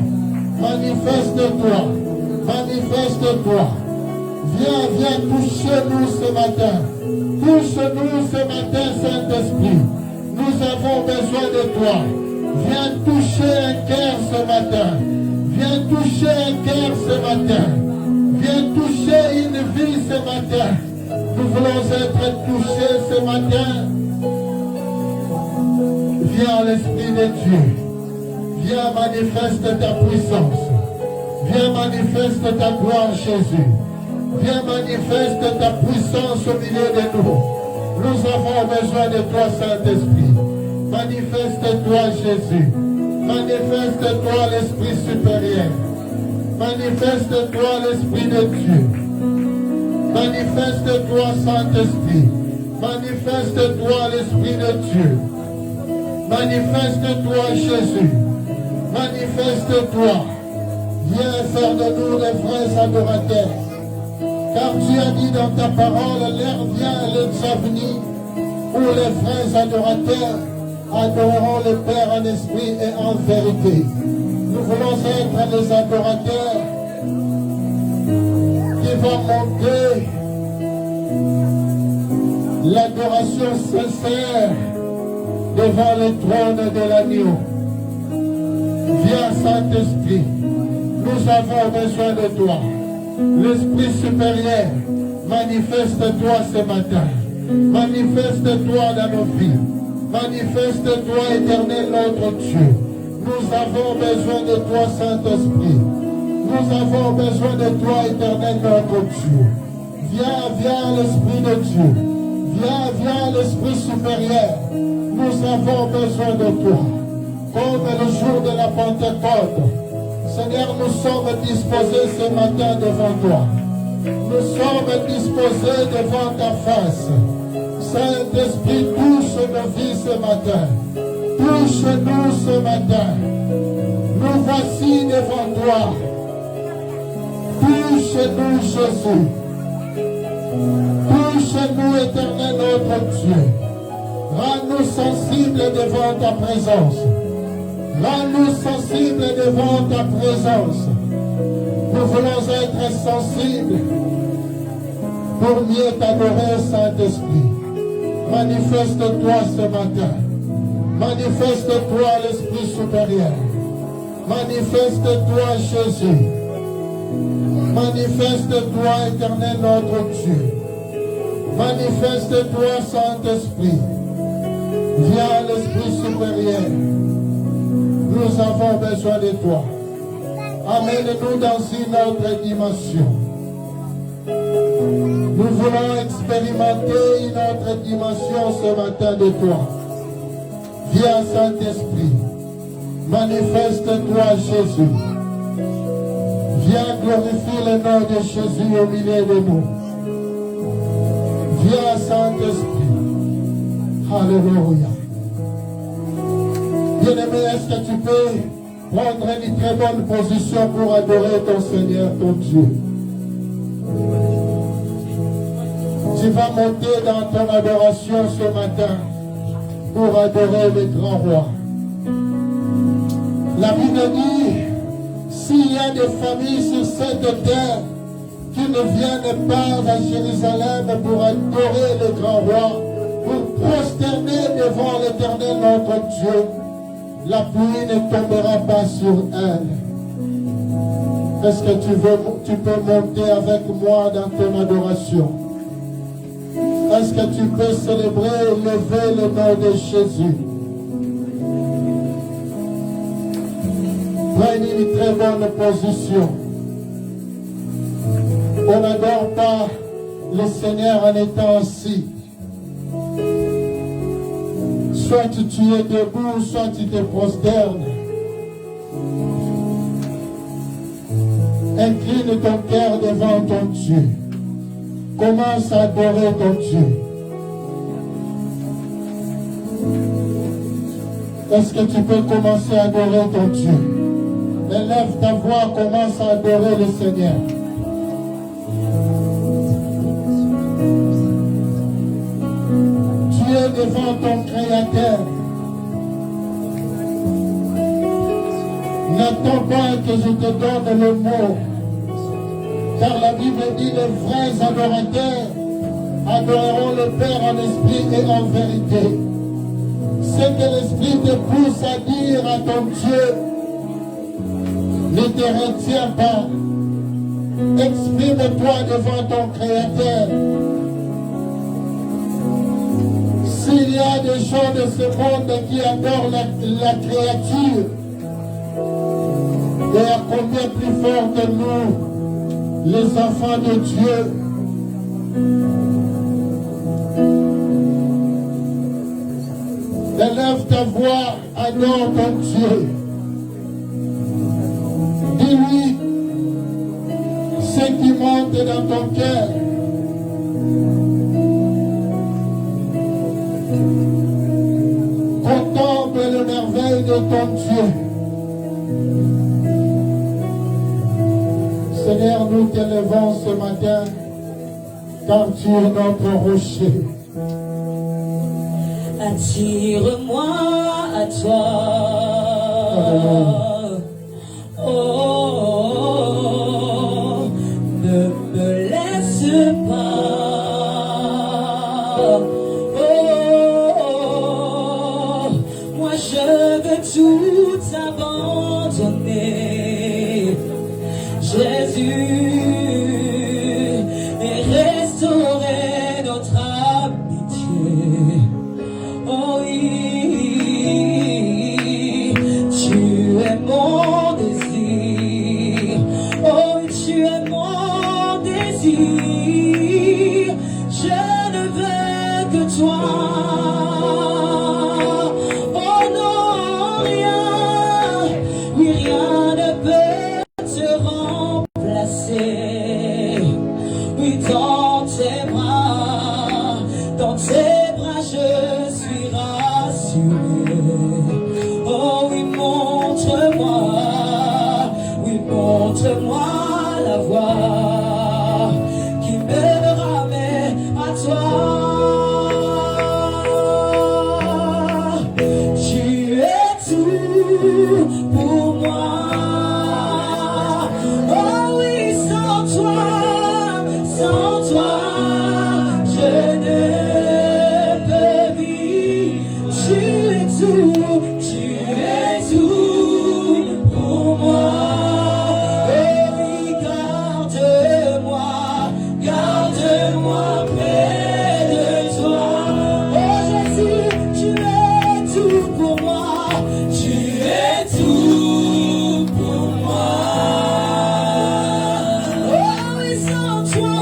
[SPEAKER 1] Manifeste-toi. Manifeste-toi. Viens toucher-nous ce matin. Touche-nous ce matin, Saint-Esprit. Nous avons besoin de toi. Viens toucher un cœur ce matin. Viens toucher un cœur ce matin. Viens toucher une vie ce matin. Nous voulons être touchés ce matin. Viens, l'Esprit de Dieu. Viens, manifeste ta puissance. Viens, manifeste ta gloire, Jésus. Viens, manifeste ta puissance au milieu de nous. Nous avons besoin de toi, Saint-Esprit. Manifeste-toi, Jésus. Manifeste-toi, l'Esprit supérieur. Manifeste-toi, l'Esprit de Dieu. Manifeste-toi, Saint-Esprit. Manifeste-toi, l'Esprit de Dieu. Manifeste-toi, Jésus. Manifeste-toi. Viens faire de nous les vrais adorateurs. Car tu as dit dans ta parole, l'heure vient, l'heure venue, où les vrais adorateurs adoreront le Père en esprit et en vérité. Nous voulons être les adorateurs qui vont monter l'adoration sincère devant le trône de l'agneau. Viens, Saint-Esprit, nous avons besoin de toi. L'Esprit supérieur, manifeste-toi ce matin. Manifeste-toi dans nos vies. Manifeste-toi, Éternel, notre Dieu. Nous avons besoin de toi, Saint-Esprit. Nous avons besoin de toi, Éternel, notre Dieu. Viens, l'Esprit de Dieu. Viens, l'Esprit supérieur. Nous avons besoin de toi. Comme le jour de la Pentecôte. Seigneur, nous sommes disposés ce matin devant toi. Nous sommes disposés devant ta face. Saint-Esprit, touche nos vies ce matin. Touche-nous ce matin. Nous voici devant toi. Touche-nous, Jésus. Touche-nous, Éternel, notre Dieu. Rends-nous sensibles devant ta présence. Rends-nous sensibles devant ta présence. Nous voulons être sensibles pour mieux t'adorer, Saint-Esprit. Manifeste-toi ce matin. Manifeste-toi, l'Esprit supérieur. Manifeste-toi, Jésus. Manifeste-toi, Éternel, notre Dieu. Manifeste-toi, Saint-Esprit. Viens, l'Esprit supérieur. Nous avons besoin de toi. Amène-nous dans une autre dimension. Nous voulons expérimenter une autre dimension ce matin de toi. Viens, Saint-Esprit. Manifeste-toi, Jésus. Viens glorifier le nom de Jésus au milieu de nous. Viens, Saint-Esprit. Alléluia. Bien-aimé, est-ce que tu peux prendre une très bonne position pour adorer ton Seigneur, ton Dieu? Tu vas monter dans ton adoration ce matin pour adorer le grand roi. La Bible dit, s'il y a des familles sur cette terre qui ne viennent pas à Jérusalem pour adorer le grand roi, pour prosterner devant l'Éternel notre Dieu, la pluie ne tombera pas sur elle. Est-ce que tu peux monter avec moi dans ton adoration? Est-ce que tu peux célébrer et lever le nom de Jésus? Prends une très bonne position. On n'adore pas le Seigneur en étant assis. Soit tu es debout, soit tu te prosternes. Incline ton cœur devant ton Dieu. Commence à adorer ton Dieu. Est-ce que tu peux commencer à adorer ton Dieu? Élève ta voix, commence à adorer le Seigneur. Tu es devant ton Créateur. N'attends pas que je te donne le mot. Car la Bible dit les vrais adorateurs adoreront le Père en esprit et en vérité. Ce que l'Esprit te pousse à dire à ton Dieu, ne te retiens pas. Exprime-toi devant ton Créateur. S'il y a des gens de ce monde qui adorent la créature, et à combien plus fort que nous, les enfants de Dieu, élève ta voix, adore ton Dieu. Dis-lui ce qui monte dans ton cœur. Contemple le merveille de ton Dieu. Seigneur, nous t'élevons ce matin, car tu es notre rocher.
[SPEAKER 3] Attire-moi à toi. Oh, ne me laisse pas. Oh, moi je veux tout abandonner. Jésus, et restaurer notre amitié. désir, je ne veux que toi. Oh non, rien, oui rien ne peut te remplacer. Oui, dans tes bras je suis rassuré. Oh oui, montre-moi la voie qui me ramène à toi. Tu es tout pour moi. Oh oui, sans toi, je ne peux vivre. Tu es tout pour moi. Garde-moi près de toi. Oh Jésus, tu es tout pour moi. Tu es tout pour moi. Oh oui, sans toi,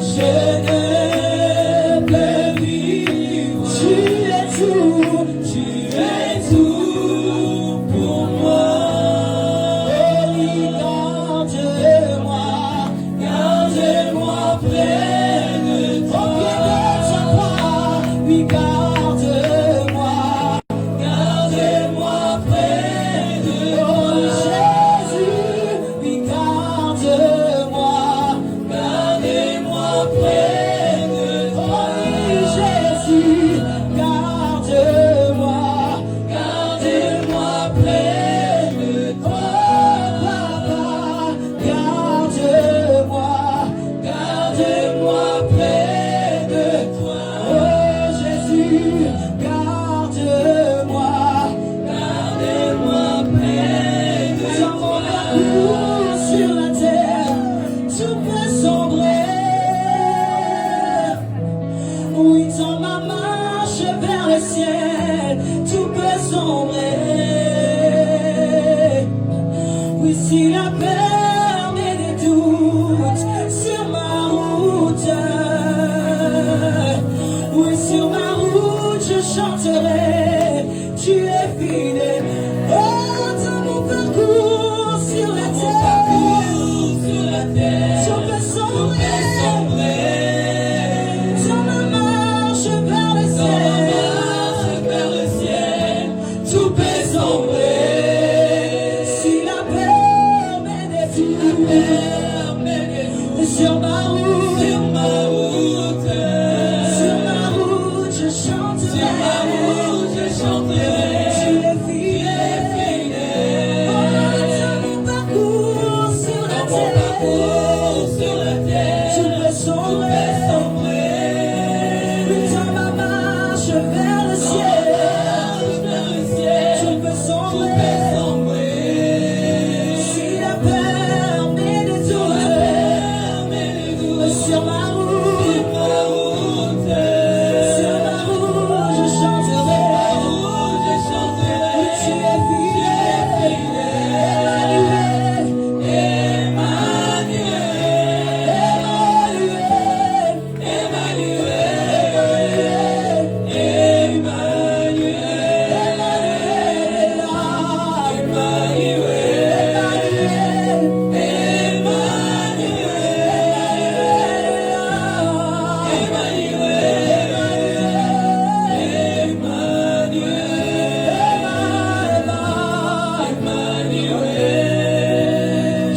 [SPEAKER 3] je ne peux vivre. Tu es tout pour moi. Garde-moi près de toi. Oui, garde-moi près de toi. Jésus, oui, garde-moi près de toi. Jésus, garde-moi près de toi. Papa, garde-moi près de toi. Oh Jésus, garde-moi près de toi. Dans mon parcours sur la terre, tout peut sombrer. Oui, dans ma marche vers le ciel, tout peut sombrer. Oui, si la peur met des doutes sur ma route, oui, sur ma route je chanterai, tu es fidèle. Oh, dans mon parcours sur la terre, tout peut sombrer. Dans ma marche vers le ciel, tout peut sombrer. Si la peur met des doutes sur ma route, je chanterai, tu es fidèle. Oh, dans mon parcours sur la terre, tout peut sombrer. Dans ma marche vers le ciel, tout peut sombrer. Si la peur met des doutes sur ma route, je chanterai. Tu es fidèle.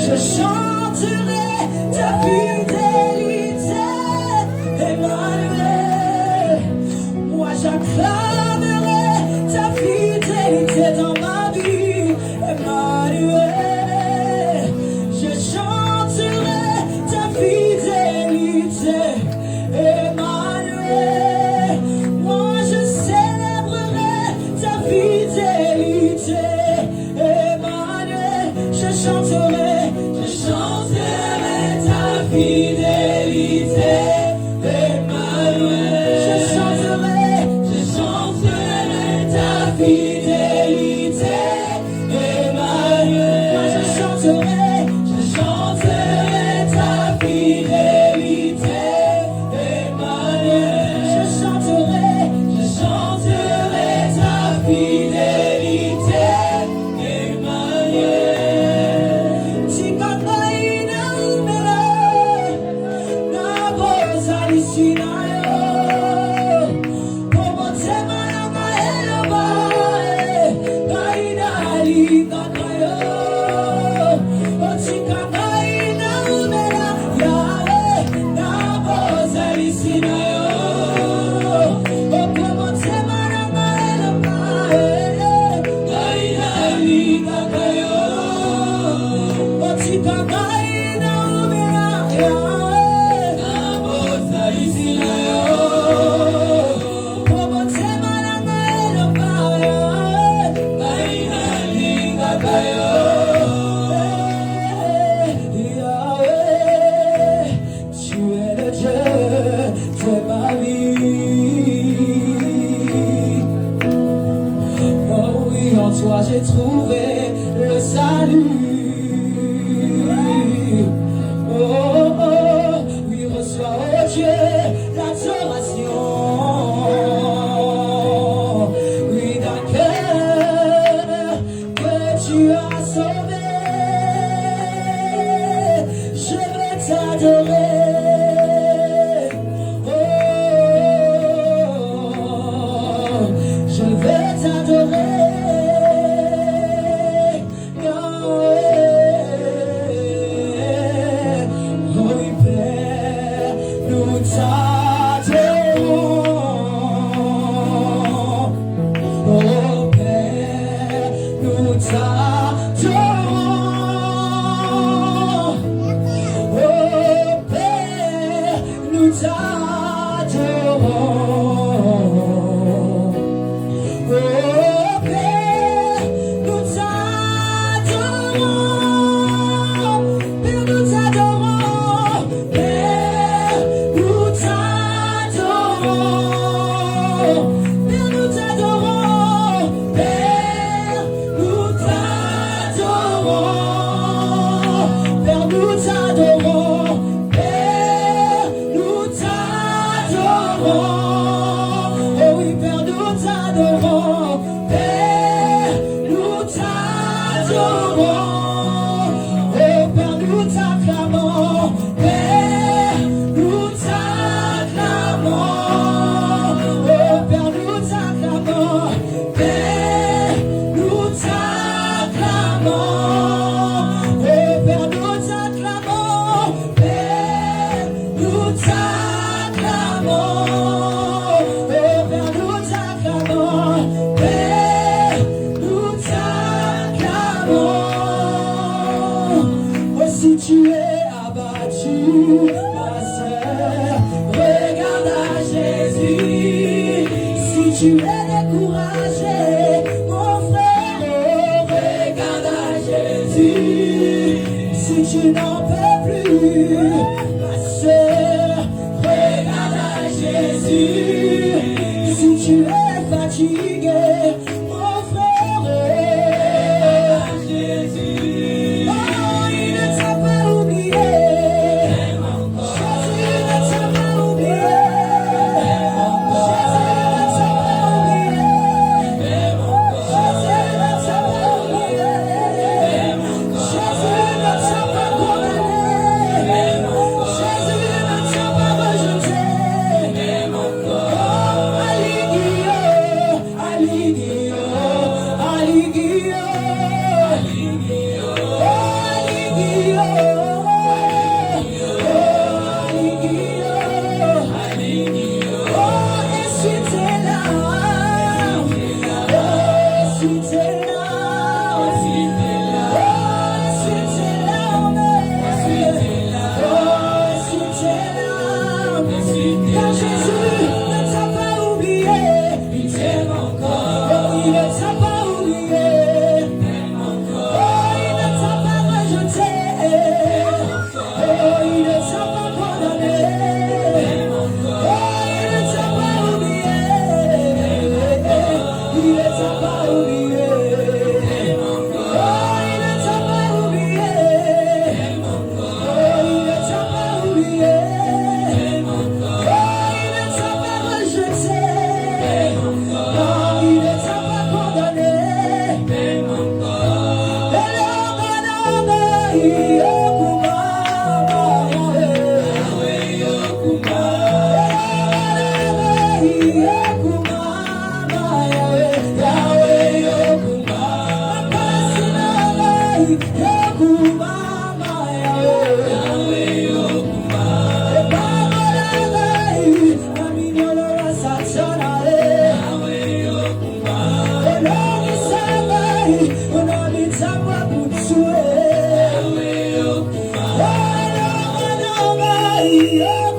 [SPEAKER 3] Je chanterai ta fidélité, Emmanuel. Moi j'acclamerai ta fidélité dans ma vie, Emmanuel. Je chanterai ta fidélité, Emmanuel. Moi je célébrerai ta fidélité, Emmanuel. Je chanterai ta fidélité, Emmanuel. Je chanterai ta fidélité, Emmanuel. Moi je chanterai J'ai trouvé le salut. Oh, oh, oh, oui, reçois, oh Dieu, l'adoration. Oui, d'un cœur que tu as sauvé, je vais t'adorer. Oh, je vais t'adorer. Tu es découragé, mon frère, oh, regarde à Jésus. Si tu n'en peux plus, ma soeur, regarde à Jésus. Si tu es fatigué, mon frère, regarde à Jésus. Oh, il ne t'a pas oublié. Jésus ne t'a pas oublié. Alléluia.
[SPEAKER 1] Hallelujah.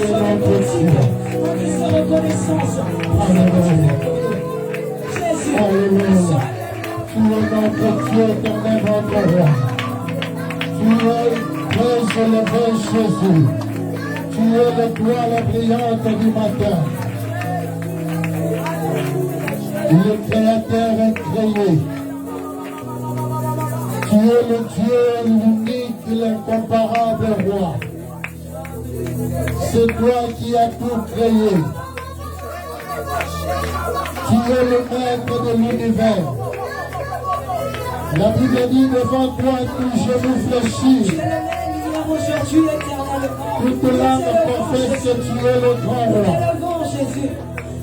[SPEAKER 1] notre Dieu. Alléluia. Alléluia. Tu es notre Dieu éternel, notre roi. Tu es très élevé, Jésus. Tu es l'étoile brillante du matin. Le Créateur est créé. Tu es le Dieu unique, l'incomparable roi. C'est toi qui as tout créé. Tu es le maître de l'univers. La Bible dit devant toi tout genou fléchit. Toute l'âme confesse que tu es le grand roi.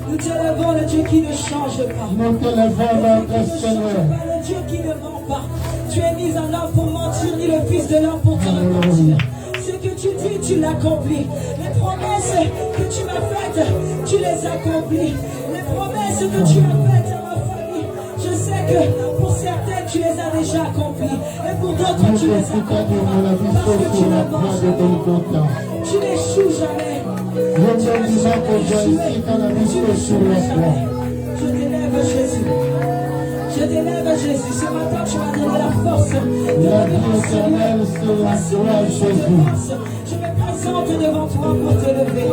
[SPEAKER 3] Nous t'élevons le Dieu qui ne change pas.
[SPEAKER 1] Nous t'élevons notre Seigneur.
[SPEAKER 3] Le Dieu qui ne ment pas. Tu es ni un homme pour mentir, ni le fils de l'homme pour te repentir. Ce que tu dis, tu l'accomplis. Les promesses que tu m'as faites, tu les accomplis. Les promesses que tu as faites à ma famille, je sais que pour certaines, tu les as déjà accomplies. Et pour d'autres, tu les accomplis. Parce que tu n'avances jamais. Tu n'échoues jamais.
[SPEAKER 1] Je
[SPEAKER 3] t'élève Jésus. Je t'élève Jésus. Ce matin, tu m'as donné la force de Je me présente devant toi pour te lever.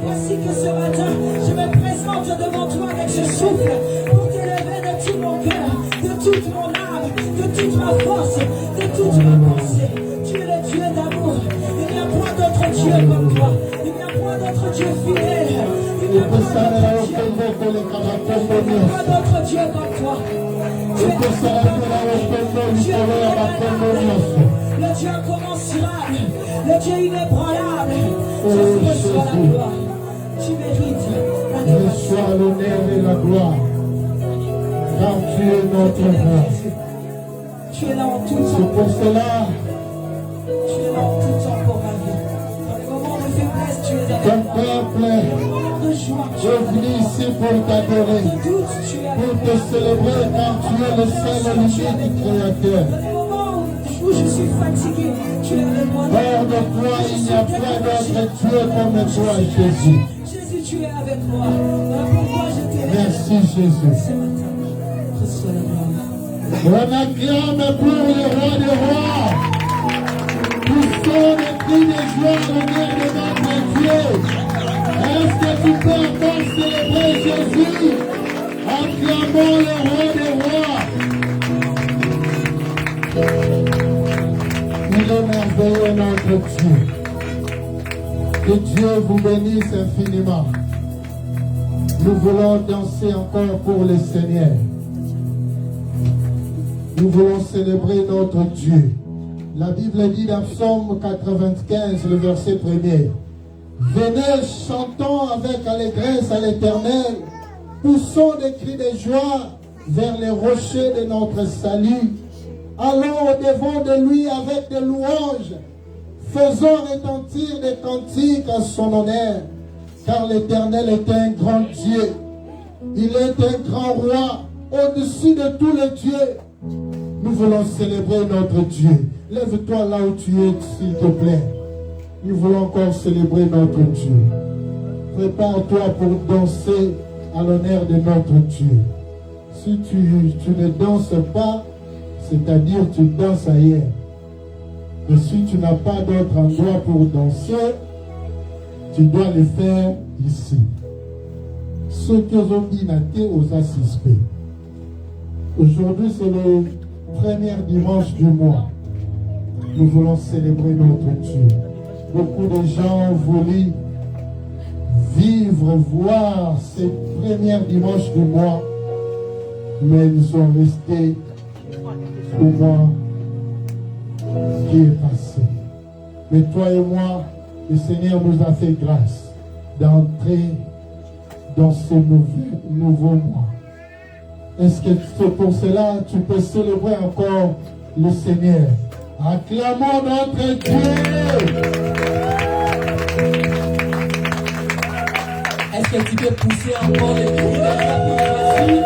[SPEAKER 3] Voici que ce matin, je me présente devant toi avec ce souffle pour t'élever de tout mon cœur, de toute mon âme, de toute ma force, de toute ma pensée. Tu es le Dieu d'amour. Il n'y a point d'autre Dieu comme toi. Il n'y a point d'autre Dieu fidèle. Il n'y a point d'autre Dieu comme toi. Tu es le Dieu incommensurable, le Dieu inébranlable. Jésus, reçois la gloire. Tu mérites la gloire.
[SPEAKER 1] Reçois l'honneur et la gloire. Car tu es notre roi.
[SPEAKER 3] Tu es là en tout temps.
[SPEAKER 1] C'est pour cela.
[SPEAKER 3] Tu es là en tout temps pour ma vie. Dans les moments de faiblesse, tu es avec moi.
[SPEAKER 1] Ton peuple
[SPEAKER 3] Dans les moments de joie, tu es
[SPEAKER 1] est venu ici pour t'adorer,
[SPEAKER 3] de doute, tu es avec
[SPEAKER 1] pour
[SPEAKER 3] moi.
[SPEAKER 1] te célébrer car tu es le seul et l'unique Créateur.
[SPEAKER 3] Dans les moments où je suis fatigué, tu es avec moi.
[SPEAKER 1] Hors de toi, il n'y a pas d'autre Dieu comme toi, Jésus.
[SPEAKER 3] Jésus, tu es avec moi. Voilà pourquoi je t'aime.
[SPEAKER 1] Merci, Jésus.
[SPEAKER 3] Ce matin, reçois la gloire.
[SPEAKER 1] On acclame pour le roi des rois. Poussons les cris de joie au nom de notre Dieu. Est-ce que tu peux encore célébrer Jésus? Acclamons le roi des rois. Il est merveilleux notre Dieu. Que Dieu vous bénisse infiniment. Nous voulons danser encore pour le Seigneur. Nous voulons célébrer notre Dieu. La Bible dit dans Psaume 95, le verset 1er, venez, chantons avec allégresse à l'Éternel, poussons des cris de joie vers les rochers de notre salut. Allons au-devant de lui avec des louanges, faisons retentir des cantiques à son honneur, car l'Éternel est un grand Dieu. Il est un grand roi au-dessus de tous les dieux. Nous voulons célébrer notre Dieu. Lève-toi là où tu es, s'il te plaît. Nous voulons encore célébrer notre Dieu. Prépare-toi pour danser à l'honneur de notre Dieu. Si tu ne danses pas, c'est-à-dire tu danses ailleurs. Et si tu n'as pas d'autre endroit pour danser, tu dois le faire ici. Ce que ont dit aux assistés. Aujourd'hui, c'est le premier dimanche du mois. Nous voulons célébrer notre Dieu. Beaucoup de gens voulaient vivre, voir ces premiers dimanches du mois, mais ils sont restés au mois qui est passé. Mais toi et moi, le Seigneur nous a fait grâce d'entrer dans ce nouveau mois. Est-ce que c'est pour cela que tu peux célébrer encore le Seigneur? Acclamons notre Dieu.
[SPEAKER 2] Est-ce que tu peux pousser encore les cris de joie pour Jésus?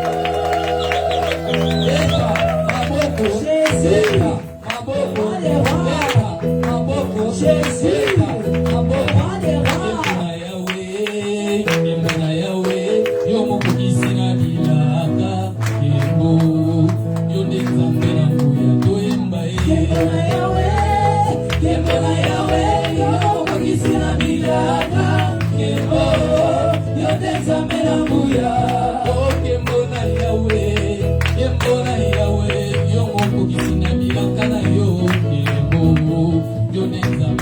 [SPEAKER 2] Jésus, Jésus,
[SPEAKER 3] Moninga,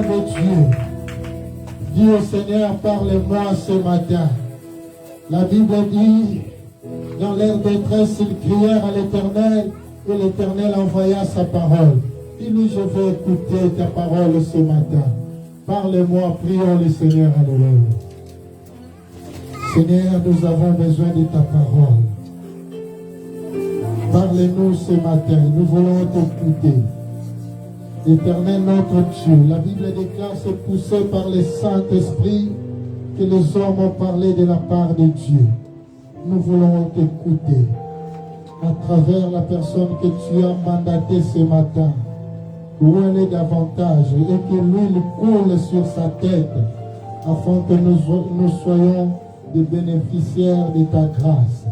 [SPEAKER 1] de Dieu. Dis au Seigneur, parle-moi ce matin. La Bible dit, dans leur détresse, ils crièrent à l'Éternel, et l'Éternel envoya sa parole. Dis-lui, je veux écouter ta parole ce matin. Parle-moi, prions le Seigneur, alléluia. Seigneur, nous avons besoin de ta parole. Parle-nous ce matin, nous voulons t'écouter. Éternel notre Dieu, la Bible déclare, c'est poussé par le Saint-Esprit que les hommes ont parlé de la part de Dieu. Nous voulons t'écouter à travers la personne que tu as mandatée ce matin, où elle est davantage et que l'huile coule sur sa tête afin que nous soyons des bénéficiaires de ta grâce.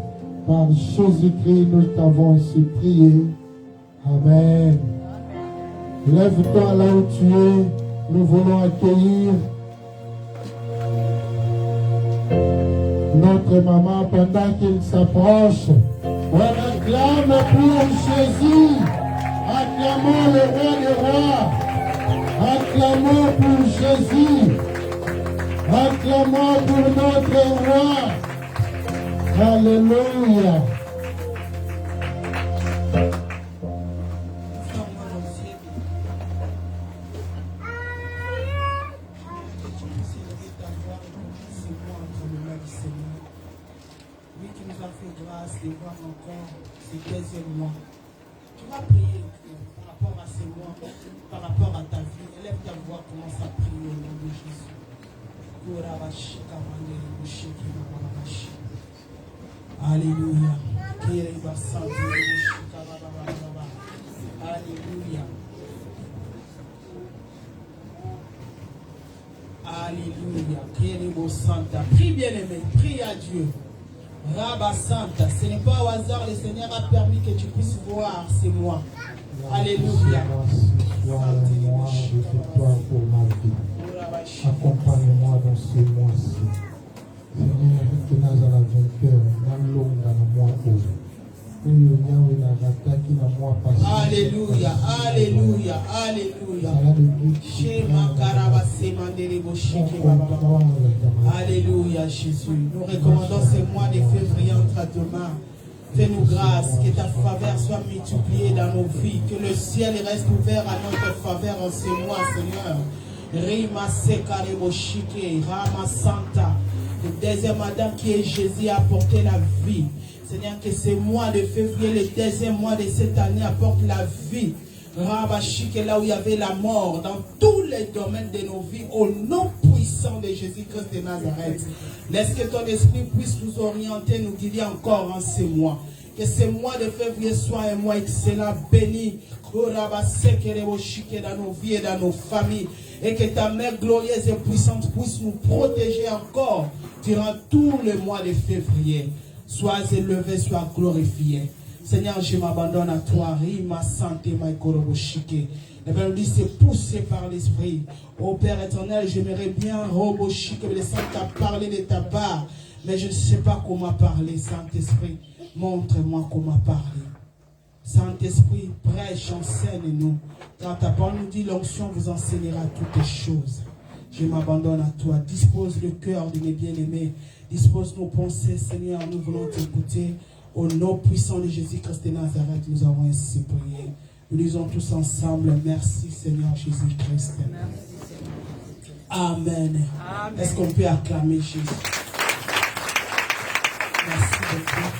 [SPEAKER 1] Par Jésus-Christ, nous t'avons ainsi prié. Amen. Lève-toi là où tu es. Nous voulons accueillir notre maman pendant qu'il s'approche. On acclame pour Jésus. Acclamons le roi des rois. Acclamons pour Jésus. Acclamons pour notre roi. Alléluia.
[SPEAKER 4] De voir encore ces deuxième mois. Tu vas prier par rapport à ces mois, par rapport à ta vie. Élève ta voix, commence à prier au nom de Jésus. Alléluia. Alléluia. Alléluia. Prie bien aimé, prie à Dieu. Rabba Santa, ce n'est pas au hasard, le Seigneur a permis que tu puisses voir ces mois. Alléluia.
[SPEAKER 1] Moi, victoire pour ma vie. Accompagne-moi dans ce mois-ci. Seigneur, que nous allons vainqueur, dans l'ombre, dans le mois
[SPEAKER 4] Alléluia, alléluia, alléluia. Alléluia, Jésus. Nous recommandons ces mois de février entre tes mains. Fais-nous grâce, que ta faveur soit multipliée dans nos vies, que le ciel reste ouvert à notre faveur en ces mois, Seigneur. Rima Sekarebo Shike, Rama Santa. Le deuxième Adam qui est Jésus a apporté la vie. Seigneur, que ce mois de février, le deuxième mois de cette année, apporte la vie. Rabashik, là où il y avait la mort, dans tous les domaines de nos vies, au nom puissant de Jésus-Christ de Nazareth. Laisse que ton esprit puisse nous orienter, nous guider encore en ces mois. Que ce mois de février soit un mois excellent, béni, dans nos vies et dans nos familles. Et que ta mère glorieuse et puissante puisse nous protéger encore durant tout le mois de février. Sois élevé, sois glorifié. Seigneur, je m'abandonne à toi. Rima santé, ma koroboshike. La Bible dit, c'est poussé par l'Esprit. Ô Père éternel, j'aimerais bien, roboshike, le Saint t'a parlé de ta part. Mais je ne sais pas comment parler, Saint-Esprit. Montre-moi comment parler. Saint-Esprit, prêche, enseigne-nous. Quand ta parole nous dit, l'onction vous enseignera toutes les choses. Je m'abandonne à toi. Dispose le cœur de mes bien-aimés. Dispose nos pensées, Seigneur. Nous voulons t'écouter. Au nom puissant de Jésus-Christ de Nazareth, nous avons ainsi prié. Nous disons tous ensemble, merci Seigneur Jésus-Christ. Amen. Amen. Est-ce qu'on peut acclamer Jésus? Merci beaucoup.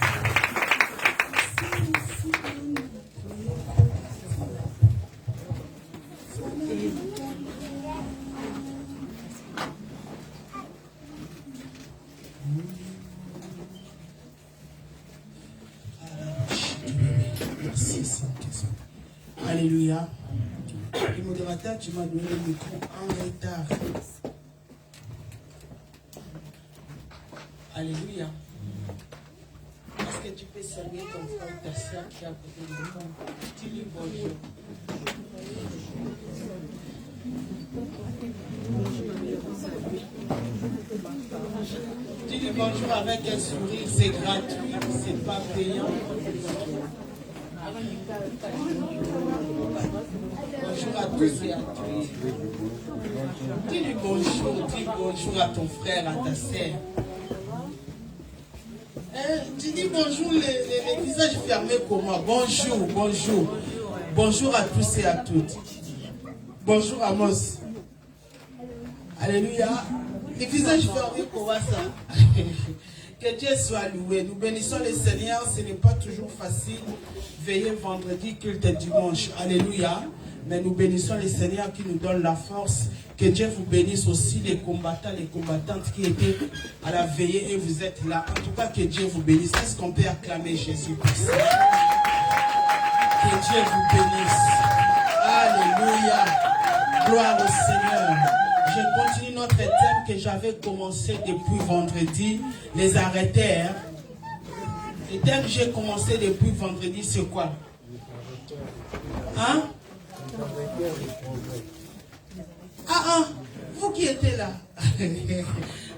[SPEAKER 4] Alléluia. Le modérateur, tu m'as donné le micro en retard. Alléluia. Est-ce que tu peux saluer ton frère, ta soeur qui est à côté de toi? Dis-lui bonjour. Dis-lui bonjour avec un sourire, c'est gratuit, c'est pas payant. Bonjour à tous et à tous. Dis-lui bonjour à ton frère, à ta sœur. Tu dis bonjour, les visages fermés comme moi. Bonjour, bonjour. Bonjour à tous et à toutes. Bonjour Amos. Alléluia. Les visages fermés comme ça. Que Dieu soit loué. Nous bénissons le Seigneur. Ce n'est pas toujours facile. Veiller vendredi, culte dimanche. Alléluia. Mais nous bénissons le Seigneur qui nous donne la force. Que Dieu vous bénisse aussi, les combattants, les combattantes qui étaient à la veillée et vous êtes là. En tout cas, que Dieu vous bénisse. Est-ce qu'on peut acclamer Jésus-Christ? Que Dieu vous bénisse. Alléluia. Gloire au Seigneur. Je continue notre thème que j'avais commencé depuis vendredi. Les arrêteurs. Le thème que j'ai commencé depuis vendredi, c'est quoi? Hein? Vous qui étiez là.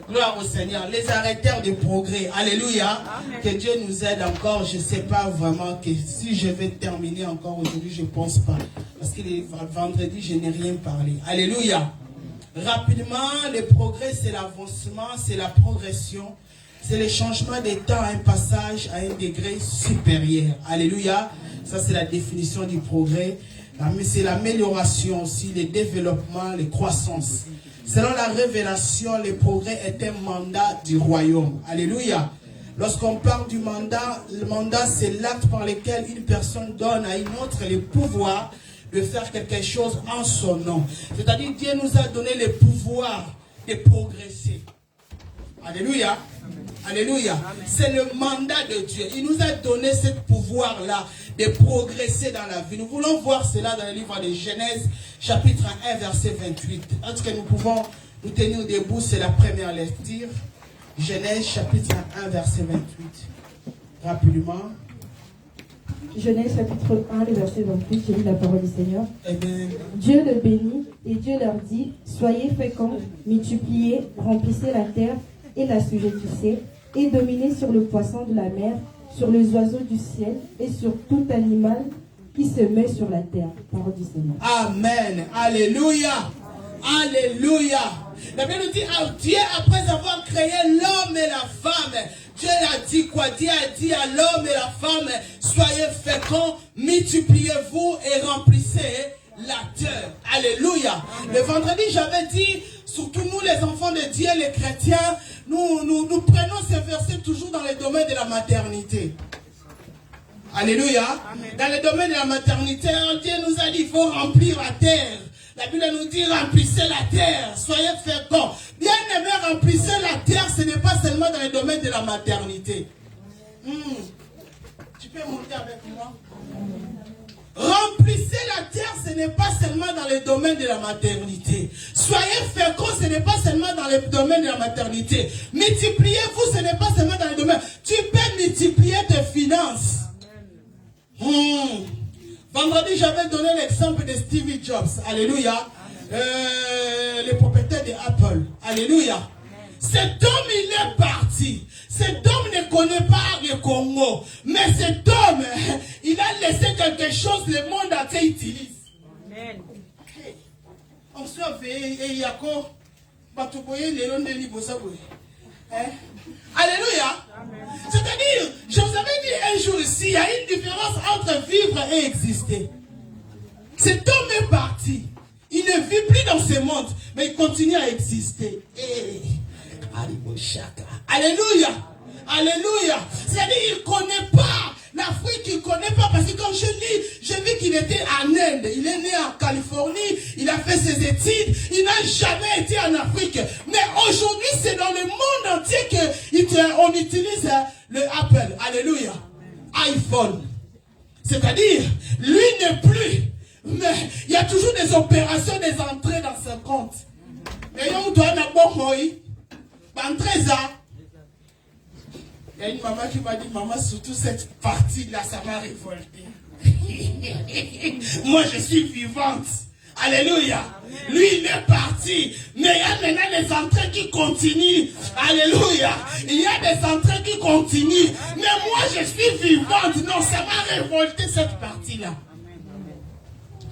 [SPEAKER 4] Gloire au Seigneur. Les arrêteurs de progrès. Alléluia. Amen. Que Dieu nous aide encore. Je ne sais pas vraiment que si je vais terminer encore aujourd'hui, je ne pense pas. Parce que les vendredis, je n'ai rien parlé. Alléluia. Rapidement, le progrès, c'est l'avancement, c'est la progression. C'est le changement d'état à un passage à un degré supérieur. Alléluia. Ça, c'est la définition du progrès. Mais c'est l'amélioration aussi, le développement, les croissances. Selon la révélation, le progrès est un mandat du royaume. Alléluia. Lorsqu'on parle du mandat, le mandat c'est l'acte par lequel une personne donne à une autre le pouvoir de faire quelque chose en son nom. C'est-à-dire Dieu nous a donné le pouvoir de progresser. Alléluia. Alléluia. C'est le mandat de Dieu. Il nous a donné ce pouvoir-là de progresser dans la vie. Nous voulons voir cela dans le livre de Genèse, chapitre 1, verset 28. Est-ce que nous pouvons nous tenir debout? C'est la première lecture. Genèse, chapitre 1, verset 28. Rapidement.
[SPEAKER 5] Genèse, chapitre 1, verset 28. J'ai lu la parole du Seigneur.
[SPEAKER 4] Amen.
[SPEAKER 5] Dieu le bénit et Dieu leur dit: soyez féconds, multipliez, remplissez la terre et l'assujettissez, et dominez sur le poisson de la mer, sur les oiseaux du ciel et sur tout animal qui se met sur la terre. Parole du Seigneur.
[SPEAKER 4] Amen. Alléluia. Alléluia. La Bible nous dit, Dieu, après avoir créé l'homme et la femme, Dieu a dit quoi? Dieu a dit à l'homme et la femme: soyez féconds, multipliez-vous et remplissez la terre. Alléluia. Le vendredi, j'avais dit, surtout nous les enfants de Dieu, les chrétiens, nous prenons ces versets toujours dans le domaine de la maternité. Alléluia. Amen. Dans le domaine de la maternité, Dieu nous a dit, il faut remplir la terre. La Bible nous dit, remplissez la terre, soyez féconds. Bien aimé, remplissez la terre, ce n'est pas seulement dans le domaine de la maternité. Tu peux monter avec moi? Remplissez la terre, ce n'est pas seulement dans le domaine de la maternité. Soyez féconds, ce n'est pas seulement dans le domaine de la maternité. Multipliez-vous, ce n'est pas seulement dans le domaine. Tu peux multiplier tes finances. Vendredi, j'avais donné l'exemple de Steve Jobs. Alléluia. Le propriétaire de Apple. Alléluia. Cet homme, il est parti. Cet homme ne connaît pas le Congo. Mais cet homme, il a laissé quelque chose que le monde entier utilise. Amen. On se fait, et Yako, Batoboye, les longs de l'Ibosaboye. Alléluia. C'est-à-dire, je vous avais dit un jour ici, il y a une différence entre vivre et exister. Cet homme est parti. Il ne vit plus dans ce monde, mais il continue à exister. Alléluia. Alléluia. C'est-à-dire, il ne connaît pas l'Afrique, il ne connaît pas, parce que quand je lis, j'ai vu qu'il était en Inde. Il est né en Californie, il a fait ses études, il n'a jamais été en Afrique. Mais aujourd'hui, c'est dans le monde entier qu'on utilise le Apple. Alléluia. iPhone. C'est-à-dire, lui n'est plus. Mais il y a toujours des opérations, des entrées dans son compte. Et on doit d'abord il y a une maman qui m'a dit, maman, surtout cette partie-là, ça m'a révolté. Moi, je suis vivante. Alléluia. Amen. Lui, il est parti. Mais il y a maintenant des entrées qui continuent. Alléluia. Il y a des entrées qui continuent. Mais moi, je suis vivante. Non, ça m'a révolté cette partie-là.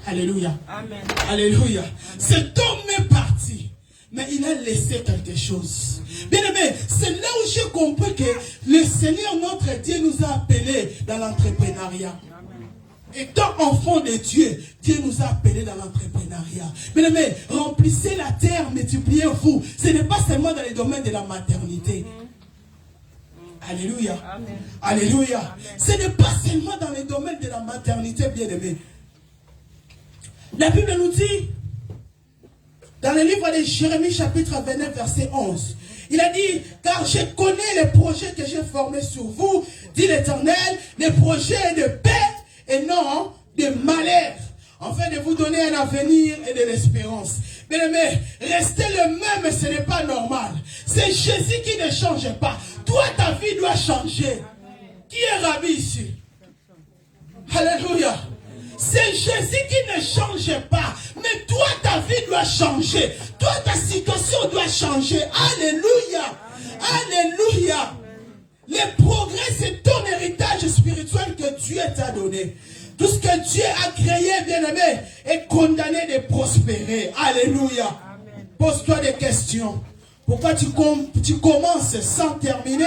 [SPEAKER 4] Alléluia.
[SPEAKER 3] Amen.
[SPEAKER 4] Alléluia. Cet homme est parti, mais il a laissé quelque chose. Bien aimé, c'est là où j'ai compris que le Seigneur, notre Dieu, nous a appelés dans l'entrepreneuriat. Étant enfant de Dieu, Dieu nous a appelés dans l'entrepreneuriat. Bien aimé, remplissez la terre, multipliez-vous. Ce n'est pas seulement dans les domaines de la maternité. Alléluia.
[SPEAKER 3] Amen.
[SPEAKER 4] Alléluia.
[SPEAKER 3] Amen.
[SPEAKER 4] Ce n'est pas seulement dans les domaines de la maternité, bien aimé. La Bible nous dit, dans le livre de Jérémie, chapitre 29, verset 11, il a dit, car je connais les projets que j'ai formés sur vous, dit l'Éternel, les projets de paix et non de malheur, afin de vous donner un avenir et de l'espérance. Bien aimé, rester le même, ce n'est pas normal. C'est Jésus qui ne change pas. Toi, ta vie doit changer. Qui est Rabbi ici? Alléluia. C'est Jésus qui ne change pas. Mais toi, ta vie doit changer. Toi, ta situation doit changer. Alléluia. Alléluia. Les progrès, c'est ton héritage spirituel que Dieu t'a donné. Tout ce que Dieu a créé, bien-aimé, est condamné de prospérer. Alléluia. Pose-toi des questions. Pourquoi tu commences sans terminer?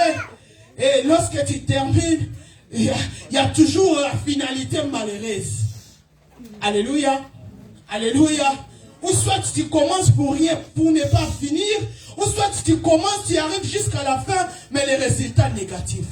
[SPEAKER 4] Et lorsque tu termines, il y a toujours la finalité malheureuse. Alléluia. Alléluia. Ou soit tu commences pour rien, pour ne pas finir, ou soit tu commences, tu arrives jusqu'à la fin, mais les résultats négatifs.